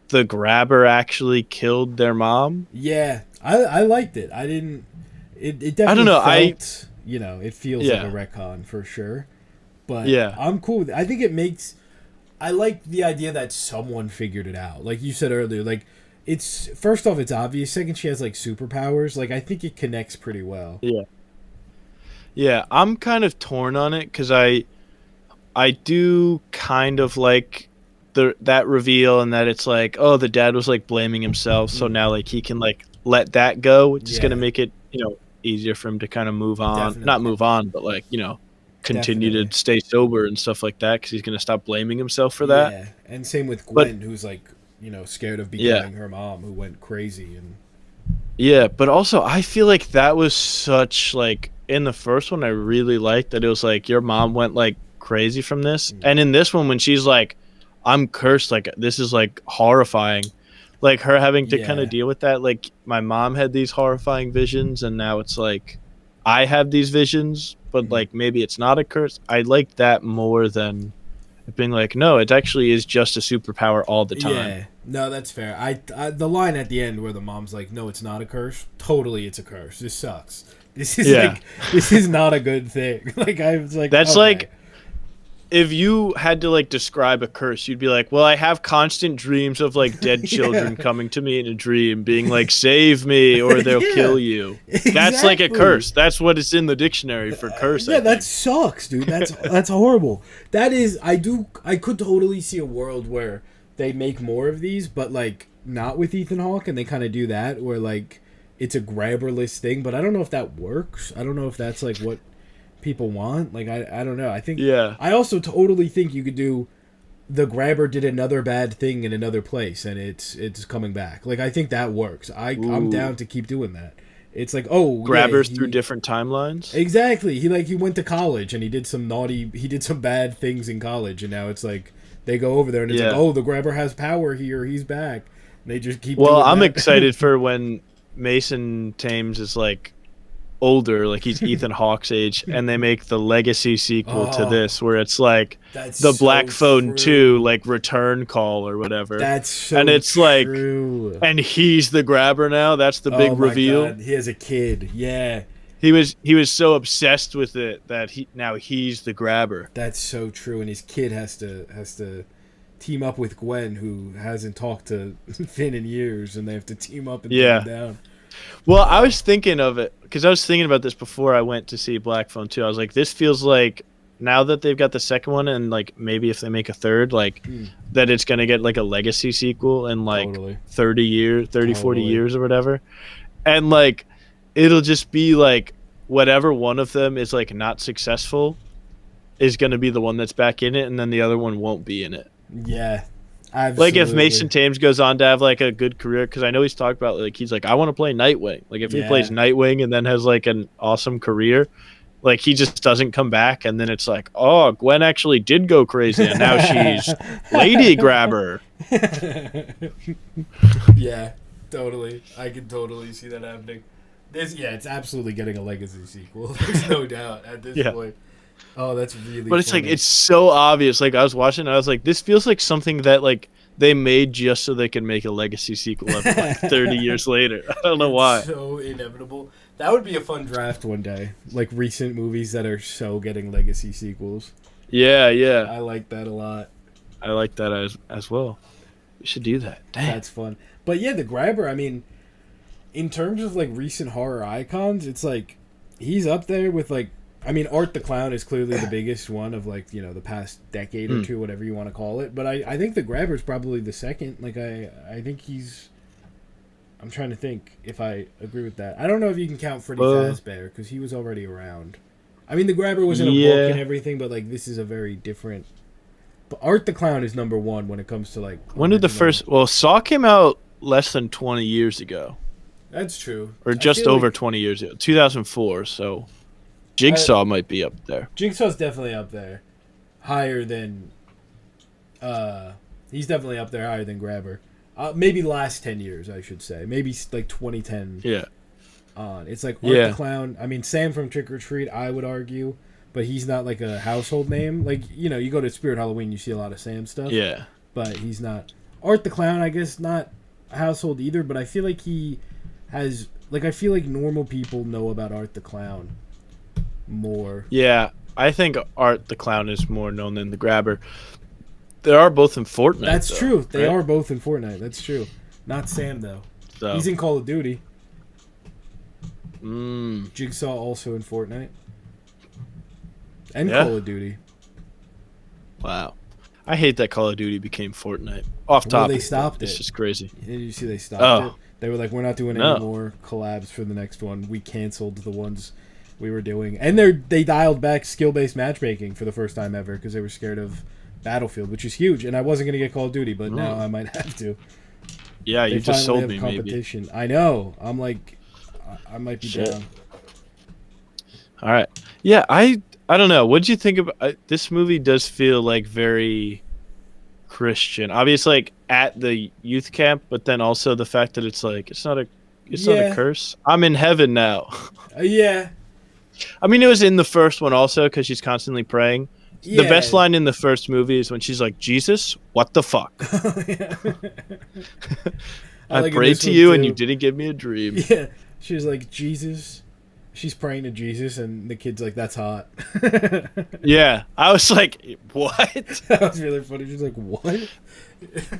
the grabber actually killed their mom. Yeah. I liked it. I didn't it definitely I don't know, felt, it feels Yeah. like a retcon for sure. But Yeah. I'm cool with it. I think it makes... I like the idea that someone figured it out. Like you said earlier, like, it's... First off, it's obvious. Second, she has, like, superpowers. Like, I think it connects pretty well. Yeah. Yeah, I'm kind of torn on it because I do kind of like that reveal, and that it's like, oh, the dad was like blaming himself, so now like he can like let that go, which is gonna make it easier for him to kind of move on. Definitely. Not move on, but like continue Definitely. to stay sober and stuff like that, because he's gonna stop blaming himself for that. Yeah, and same with Gwen, who's like, scared of becoming her mom, who went crazy. And yeah, but also I feel like that was such like, in the first one I really liked that it was like your mom went like crazy from this, and in this one when she's like, I'm cursed, like this is like horrifying, like her having to kind of deal with that, like my mom had these horrifying visions and now it's like I have these visions, but like maybe it's not a curse. I like that more than being like, no, it actually is just a superpower all the time. Yeah, no, that's fair. I the line at the end where the mom's like, no, it's not a curse. Totally, it's a curse. This sucks. This is like, this is not a good thing. Like, I was like, that's okay. like, if you had to like describe a curse, you'd be like, well, I have constant dreams of like dead children coming to me in a dream being like, save me or they'll kill you. Exactly. That's like a curse. That's what it's in the dictionary for curse. Yeah, that sucks, dude. That's horrible. That is, I could totally see a world where they make more of these, but like not with Ethan Hawke, and they kind of do that where like it's a grabberless thing, but I don't know if that works. I don't know if that's like what people want. Like, I don't know. I think, I also totally think you could do the grabber did another bad thing in another place and it's coming back. Like, I think that works. I'm down to keep doing that. It's like, oh, grabbers through different timelines. Exactly. He went to college and he did some bad things in college, and now it's like they go over there and it's like, oh, the grabber has power here. He's back. And they just keep. Well, doing I'm that. excited for when Mason Thames is like older, like he's Ethan Hawke's age, and they make the legacy sequel to this where it's like the Black Phone 2 like return call or whatever. That's so and it's true. Like, and he's the grabber now. That's the big reveal. God. He has a kid. Yeah. He was so obsessed with it that he's the grabber. That's so true, and his kid has to team up with Gwen, who hasn't talked to Finn in years, and they have to team up and take him down. Well, I was thinking of it because I was thinking about this before I went to see Black Phone 2. I was like, this feels like, now that they've got the second one, and like maybe if they make a third, like that it's going to get like a legacy sequel in like 40 years or whatever. And like, it'll just be like whatever one of them is like not successful is going to be the one that's back in it, and then the other one won't be in it. Yeah. Absolutely. Like if Mason Thames goes on to have like a good career, because I know he's talked about like he's like, I want to play Nightwing. Like if he plays Nightwing and then has like an awesome career, like he just doesn't come back, and then it's like, oh, Gwen actually did go crazy and now she's Lady Grabber. Yeah, totally. I can totally see that happening. It's absolutely getting a legacy sequel. There's no doubt at this point. Oh, that's really. But it's funny. like it's so obvious. Like I was watching, and I was like, this feels like something that like they made just so they can make a legacy sequel of it, like 30 years later. I don't know why. So inevitable. That would be a fun draft one day. Like recent movies that are so getting legacy sequels. Yeah, yeah. I like that a lot. I like that as well. We should do that. Damn. That's fun. But yeah, the Grabber, I mean, in terms of like recent horror icons, it's like he's up there with like, I mean, Art the Clown is clearly the biggest one of like, you know, the past decade or two, whatever you want to call it. But I think the Grabber's probably the second. Like I think he's, I'm trying to think if I agree with that. I don't know if you can count Freddy Fazbear because he was already around. I mean, the Grabber was in a book and everything, but like this is a very different. But Art the Clown is number one when it comes to like. When did the first? Well, Saw came out less than 20 years ago. That's true. Or just over 20 years ago, 2004. So, Jigsaw might be up there. Jigsaw's definitely up there, higher than. He's definitely up there higher than Grabber. Maybe last 10 years, I should say. Maybe like 2010. Yeah. On it's like Art the Clown. I mean, Sam from Trick or Treat, I would argue. But he's not like a household name. Like, you know, you go to Spirit Halloween, you see a lot of Sam stuff. Yeah. But he's not. Art the Clown, I guess, not a household either, but I feel like he has. Like, I feel like normal people know about Art the Clown more. Yeah. I think Art the Clown is more known than the Grabber. They are both in Fortnite. That's though, true. They right? are both in Fortnite. That's true. Not Sam, though. So. He's in Call of Duty. Mm. Jigsaw also in Fortnite. And Call of Duty. Wow. I hate that Call of Duty became Fortnite. Off topic. Well, they stopped it. It's just crazy. Did you see they stopped it? They were like, we're not doing any more collabs for the next one. We canceled the ones we were doing. And they dialed back skill-based matchmaking for the first time ever because they were scared of Battlefield, which is huge. And I wasn't going to get Call of Duty, but now I might have to. Yeah, you just sold me, competition. Maybe. I know. I'm like, I might be down. All right. Yeah, I don't know. What do you think about this movie? Does feel like very Christian. Obviously, like at the youth camp, but then also the fact that it's like it's not a curse. I'm in heaven now. Yeah. I mean, it was in the first one also because she's constantly praying. Yeah. The best line in the first movie is when she's like, "Jesus, what the fuck?" I prayed to you, and you didn't give me a dream. Yeah, she was like, "Jesus." She's praying to Jesus, and the kid's like, "That's hot." Yeah, I was like, "What?" That was really funny. She's like, "What?"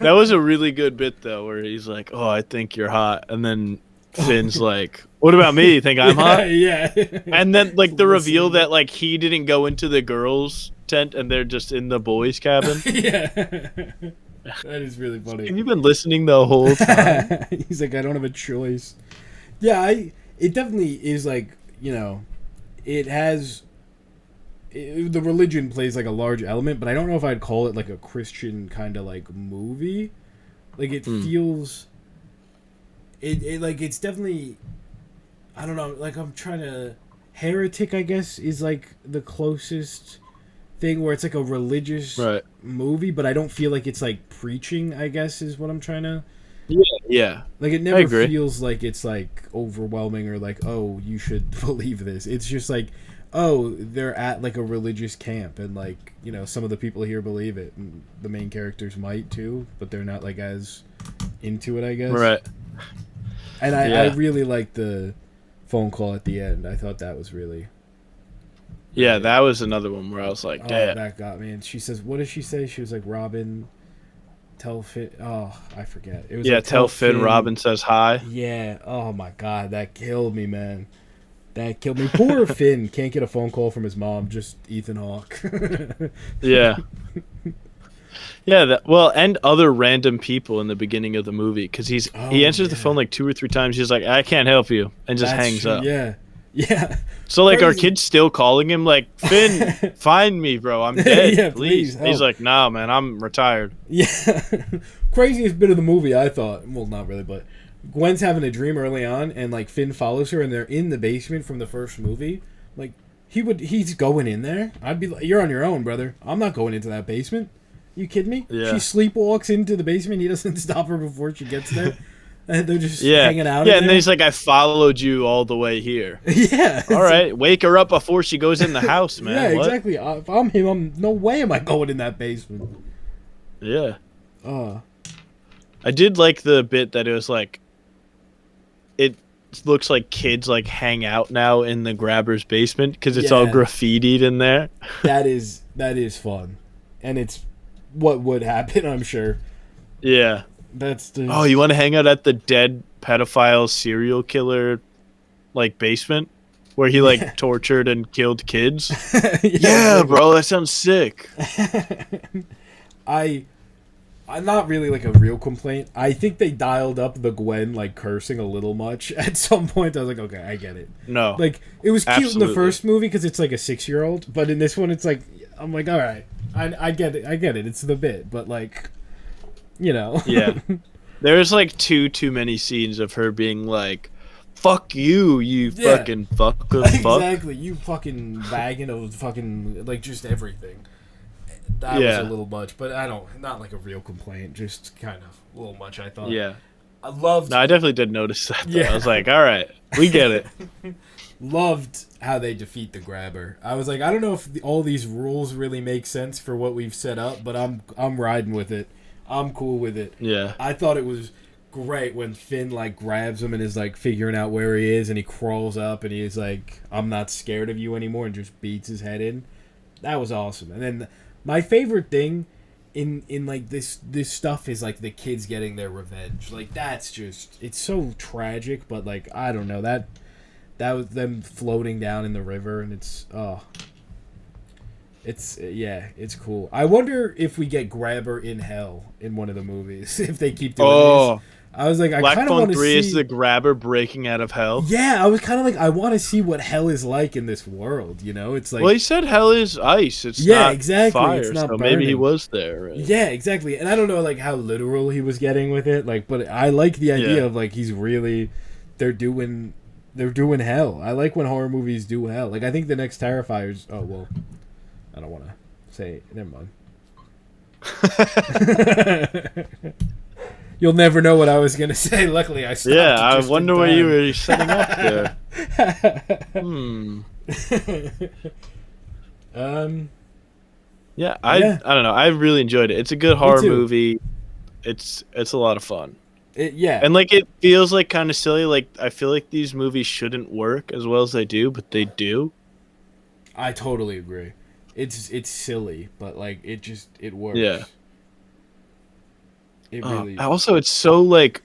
That was a really good bit though, where he's like, "Oh, I think you're hot," and then Finn's like, "What about me? You think I'm hot?" Yeah. And then like the reveal that like he didn't go into the girls' tent and they're just in the boys' cabin. Yeah. That is really funny. Have you been listening the whole time? He's like, I don't have a choice. Yeah, it definitely is like, you know, it has the religion plays like a large element, but I don't know if I'd call it like a Christian kind of like movie. Like it feels it like it's definitely, I don't know, like I'm trying to, Heretic I guess is like the closest thing where it's like a religious movie, but I don't feel like it's like preaching, I guess is what I'm trying to. Yeah. Like it never feels like it's like overwhelming or like, oh, you should believe this. It's just like, oh, they're at like a religious camp and like, you know, some of the people here believe it and the main characters might too, but they're not like as into it, I guess. Right. And I really liked the phone call at the end. I thought that was really. Yeah, that was another one where I was like, damn. Oh, that got me. And she says, what does she say? She was like, Robin, tell Finn. Oh, I forget. It was like, tell Finn Robin says hi. Yeah. Oh, my God. That killed me, man. That killed me. Poor Finn can't get a phone call from his mom, just Ethan Hawke. Yeah. Yeah, and other random people in the beginning of the movie, because he answers the phone like 2 or 3 times. He's like, I can't help you, and just hangs up. Yeah. Yeah. So, like, our kid's still calling him, like, Finn, find me, bro. I'm dead. Yeah, please. He's like, nah, man, I'm retired. Yeah. Craziest bit of the movie, I thought. Well, not really, but Gwen's having a dream early on, and, like, Finn follows her, and they're in the basement from the first movie. Like, he's going in there. I'd be like, you're on your own, brother. I'm not going into that basement. You kidding me? Yeah. She sleepwalks into the basement. He doesn't stop her before she gets there. and they're just Yeah. hanging out. Yeah, in and there. then he's like, I followed you all the way here. Yeah. All right, wake her up before she goes in the house, man. Yeah, What? exactly. If I'm him, no way am I going in that basement. Yeah. Uh, I did like the bit that it was like, it looks like kids like hang out now in the grabber's basement because it's all Yeah. graffitied in there. that is fun, and it's what would happen. I'm sure. Yeah. That's the. Oh, you want to hang out at the dead pedophile serial killer, like, basement? Where he, like, tortured and killed kids? Yeah, bro, that sounds sick. I'm not really like a real complaint. I think they dialed up the Gwen like cursing a little much at some point. I was like, okay, I get it. No. Like it was cute in Absolutely. the first movie because it's like a 6-year-old, but in this one, it's like I'm like, all right, I get it, I get it. It's the bit, but like, you know, Yeah. There's, like, too many scenes of her being like, fuck you, you Yeah. fucking fuck. exactly. You fucking bagging of fucking like just everything. That Yeah. was a little much, but not like a real complaint, just kind of a little much. I thought. Yeah. I loved. No, I definitely did notice that, though. Yeah. I was like, all right, we get it. Loved how they defeat the grabber. I was like, I don't know if all these rules really make sense for what we've set up, but I'm riding with it. I'm cool with it. Yeah. I thought it was great when Finn like grabs him and is like figuring out where he is, and he crawls up and he's like, "I'm not scared of you anymore," and just beats his head in. That was awesome. And then my favorite thing in like this stuff is like the kids getting their revenge. Like that's just it's so tragic, but like I don't know that was them floating down in the river, and it's it's cool. I wonder if we get Grabber in hell in one of the movies if they keep doing these. I was like, I Black kind of Phone want to 3 see. is the grabber breaking out of hell. Yeah, I was kind of like, I want to see what hell is like in this world. You know, it's like. Well, he said hell is ice. It's not exactly. fire, It's not so maybe he burning. was there. Right? Yeah, exactly. And I don't know like how literal he was getting with it, like, but I like the idea Yeah. of like he's really, they're doing hell. I like when horror movies do hell. Like I think the next Terrifier's. Oh well, I don't want to say. Never mind. You'll never know what I was gonna say. Luckily, I stopped. Yeah, I just in wonder what you time. were setting up there. Yeah, I don't know. I really enjoyed it. It's a good horror too. movie. It's a lot of fun. Yeah, And like it feels like kind of silly. Like I feel like these movies shouldn't work as well as they do, but they do. I totally agree. It's silly, but like it works. Yeah. It really. Also, it's so like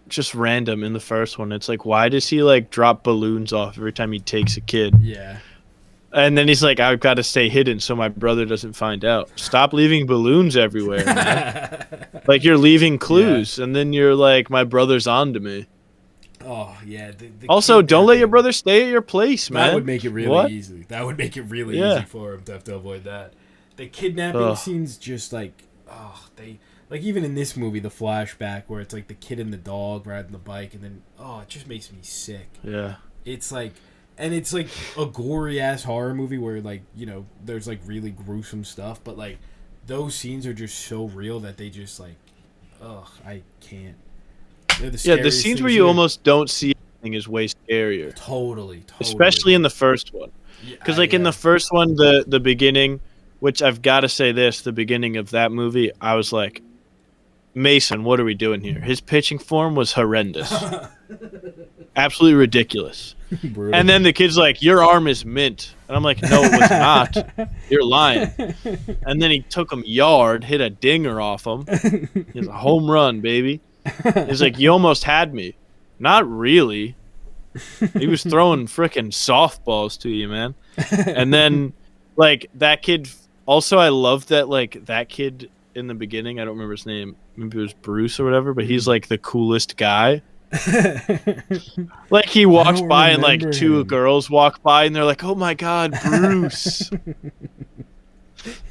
just random in the first one. It's like, why does he like drop balloons off every time he takes a kid? Yeah. And then he's like, I've got to stay hidden so my brother doesn't find out. Stop leaving balloons everywhere, man. Like you're leaving clues, and then you're like, my brother's on to me. Oh yeah. Also, don't let your kidnapping. brother stay at your place, man. That would make it really What? easy. That would make it really Yeah. easy for him to have to avoid that. The kidnapping Ugh. scenes just like, they like even in this movie, the flashback where it's like the kid and the dog riding the bike, and then it just makes me sick. Yeah. It's like, and it's like a gory ass horror movie where like there's like really gruesome stuff, but like those scenes are just so real that they just like, I can't. They're the The scariest scenes where things you here. almost don't see anything is way scarier. Totally. Especially in the first one. Because like in the first one, the beginning, which I've got to say this, the beginning of that movie, I was like, Mason, what are we doing here? His pitching form was horrendous. Absolutely ridiculous. Brutal. And then the kid's like, your arm is mint. And I'm like, no, it was not. You're lying. And then he took him yard, hit a dinger off him. He was a home run, baby. He's like, you almost had me. Not really. He was throwing frickin' softballs to you, man. And then, like, that kid... Also, I love that, like, that kid in the beginning, I don't remember his name. Maybe it was Bruce or whatever, but he's, like, the coolest guy. Like, he walks don't by and, like, remember two him. girls walk by and they're like, oh, my God, Bruce.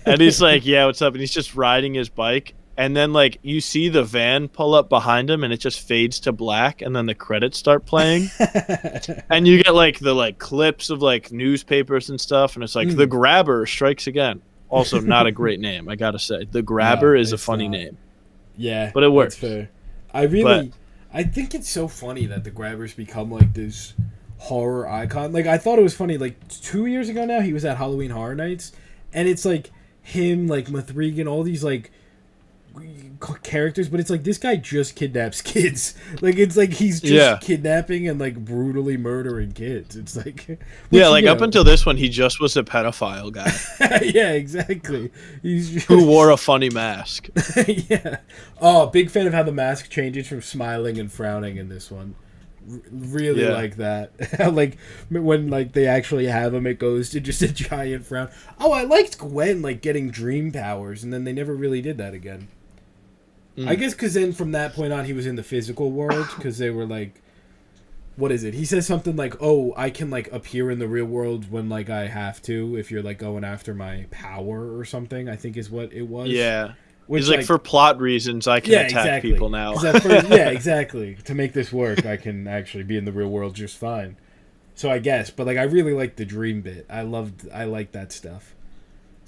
And he's like, yeah, what's up? And he's just riding his bike. And then, like, you see the van pull up behind him, and it just fades to black, and then the credits start playing. And you get, like, the, like, clips of, like, newspapers and stuff, and it's like, The Grabber strikes again. Also, not a great name, I gotta say. The Grabber is a it's funny not. name. Yeah, But it works. That's fair. I I think it's so funny that the Grabbers become like this horror icon. Like I thought it was funny. Like 2 years ago now, he was at Halloween Horror Nights, and it's like him, like Mathregan, all these like characters, but it's like this guy just kidnaps kids. Like it's like he's just kidnapping and like brutally murdering kids. It's like up until this one, he just was a pedophile guy. Yeah, exactly. He's just... who wore a funny mask. Yeah. Oh, big fan of how the mask changes from smiling and frowning in this one. Really like that. Like when like they actually have him, it goes to just a giant frown. Oh, I liked Gwen like getting dream powers, and then they never really did that again. I guess because then from that point on, he was in the physical world because they were like, what is it? He says something like, "Oh, I can like appear in the real world when like I have to if you're like going after my power or something." I think is what it was. Yeah. Which, he's like, for plot reasons, I can attack people now. Yeah, exactly. To make this work, I can actually be in the real world just fine. So I guess, but like I really liked the dream bit. I liked that stuff.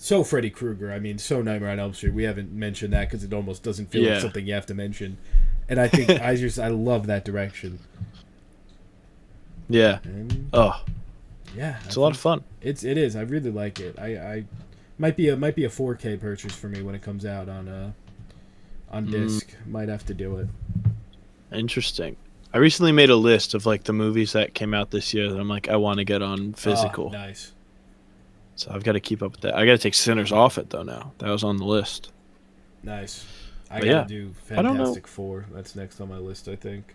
So Freddy Krueger, I mean, so Nightmare on Elm Street. We haven't mentioned that because it almost doesn't feel like something you have to mention. And I think I love that direction. Yeah. And, yeah. It's a lot of fun. It is. I really like it. I might be a 4K purchase for me when it comes out on disc. Might have to do it. Interesting. I recently made a list of like the movies that came out this year that I'm like I want to get on physical. Oh, nice. So I've got to keep up with that. I got to take Sinners off it though now. That was on the list. Nice. I gotta do Fantastic Four. That's next on my list, I think.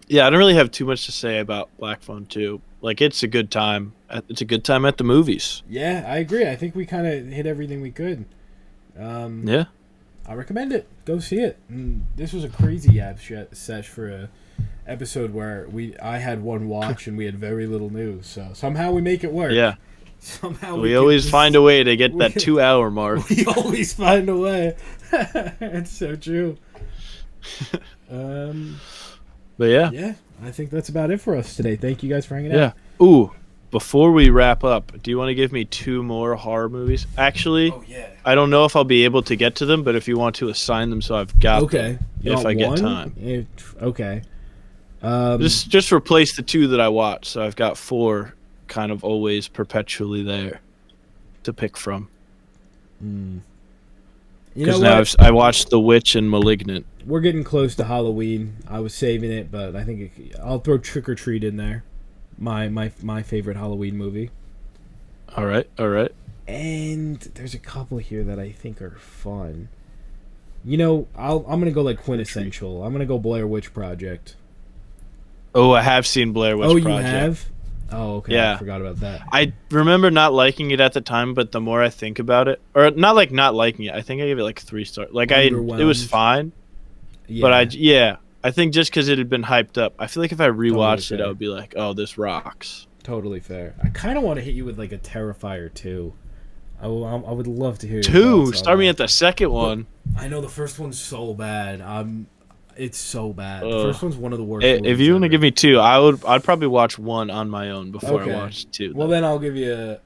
Yeah, I don't really have too much to say about Black Phone 2. Like, it's a good time. It's a good time at the movies. Yeah, I agree. I think we kind of hit everything we could. Yeah. I recommend it. Go see it. And this was a crazy sesh for a episode where I had one watch and we had very little news. So somehow we make it work. Yeah. Somehow we always find a way to get that 2-hour mark. We always find a way. It's so true. But yeah. Yeah, I think that's about it for us today. Thank you guys for hanging out. Yeah. Ooh, before we wrap up, do you want to give me 2 more horror movies? Actually, I don't know if I'll be able to get to them, but if you want to assign them so I've got them if I get time. Okay. Just replace the 2 that I watched, so I've got 4 kind of always perpetually there to pick from. Because now I watched The Witch and Malignant. We're getting close to Halloween. I was saving it, but I think I'll throw Trick or Treat in there. My favorite Halloween movie. All right. And there's a couple here that I think are fun. You know, I'm gonna go like quintessential. I'm gonna go Blair Witch Project. Oh, I have seen Blair Witch Project. Oh, you have? Oh, okay. Yeah. I forgot about that. I remember not liking it at the time, but the more I think about it, or not liking it, I think I gave it like 3 stars. Like it was fine. Yeah. But I think just because it had been hyped up, I feel like if I rewatched it, I would be like, oh, this rocks. Totally fair. I kind of want to hit you with like a Terrifier 2. I would love to hear 2. Start me at the second one. I know the first one's so bad. It's so bad. The first one's one of the worst. If you want to give me 2, I'd probably watch 1 on my own before I watch 2. Well, then I'll give you.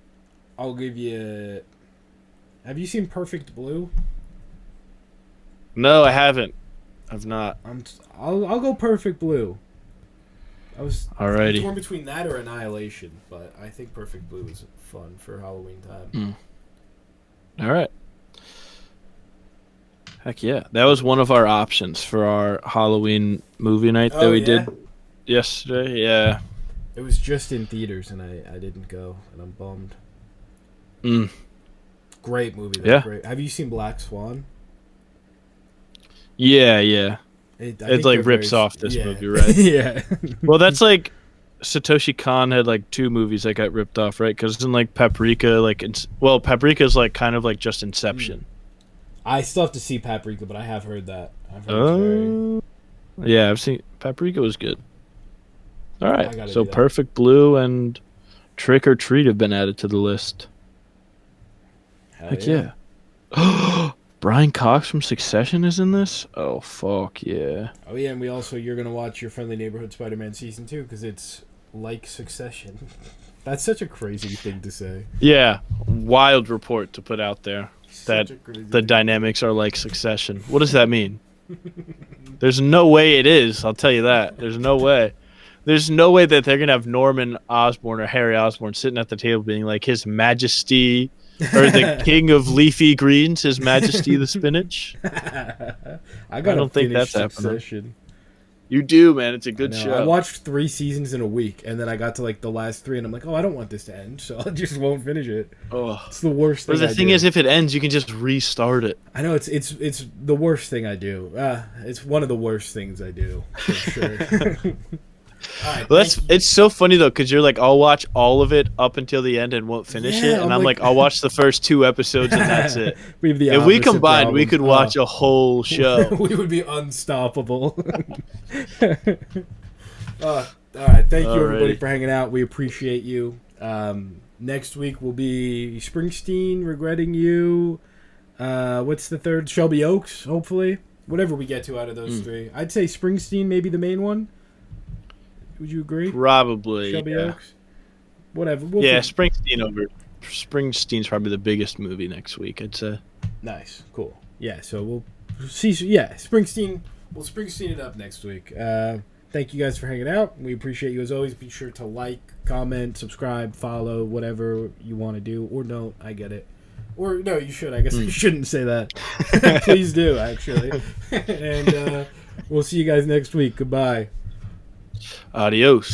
Have you seen Perfect Blue? No, I haven't. I've not. I'll go Perfect Blue. I was alrighty torn between that or Annihilation, but I think Perfect Blue is fun for Halloween time. All right. Heck yeah. That was one of our options for our Halloween movie night that we did yesterday. Yeah. It was just in theaters, and I didn't go, and I'm bummed. Great movie. Though. Yeah. Great. Have you seen Black Swan? Yeah. It like rips off this movie, right? Yeah. Well, that's like Satoshi Kon had like 2 movies that got ripped off, right? Because in like Paprika, Paprika's like kind of like just Inception. I still have to see Paprika, but I have heard that. Yeah, I've seen Paprika was good. All right, so Perfect Blue and Trick or Treat have been added to the list. Heck yeah. Brian Cox from Succession is in this? Oh, fuck yeah. Oh, yeah, and you're going to watch Your Friendly Neighborhood Spider-Man Season 2 because it's like Succession. That's such a crazy thing to say. Yeah, wild report to put out there that the dynamics are like Succession. What does that mean? There's no way it is. I'll tell you that. There's no way. There's no way that they're gonna have Norman Osborn or Harry Osborn sitting at the table being like, His Majesty, or the King of Leafy Greens, His Majesty the Spinach. I don't think that's happening. Succession. You do, man. It's a good show. I watched 3 seasons in a week, and then I got to like the last 3, and I'm like, oh, I don't want this to end, so I just won't finish it. Oh, it's the worst thing. But the thing is, if it ends, you can just restart it. I know it's the worst thing I do. It's one of the worst things I do for sure. Right, well, it's so funny though, because you're like, I'll watch all of it up until the end and won't finish it, and I'm like, I'll watch the first 2 episodes and that's it. If we combined, we could watch a whole show. We would be unstoppable. All right, thank you everybody for hanging out. We appreciate you. Next week will be Springsteen, Regretting You. What's the third? Shelby Oaks, hopefully. Whatever we get to out of those 3. I'd say Springsteen, maybe the main one. Would you agree? Probably. Shelby Oaks? Whatever. Springsteen's probably the biggest movie next week, I'd say. Nice. Cool. Yeah, so we'll see. Yeah, Springsteen. We'll Springsteen it up next week. Thank you guys for hanging out. We appreciate you as always. Be sure to like, comment, subscribe, follow, whatever you want to do. Or don't. I get it. Or no, you should. I guess I shouldn't say that. Please do, actually. And we'll see you guys next week. Goodbye. Adios.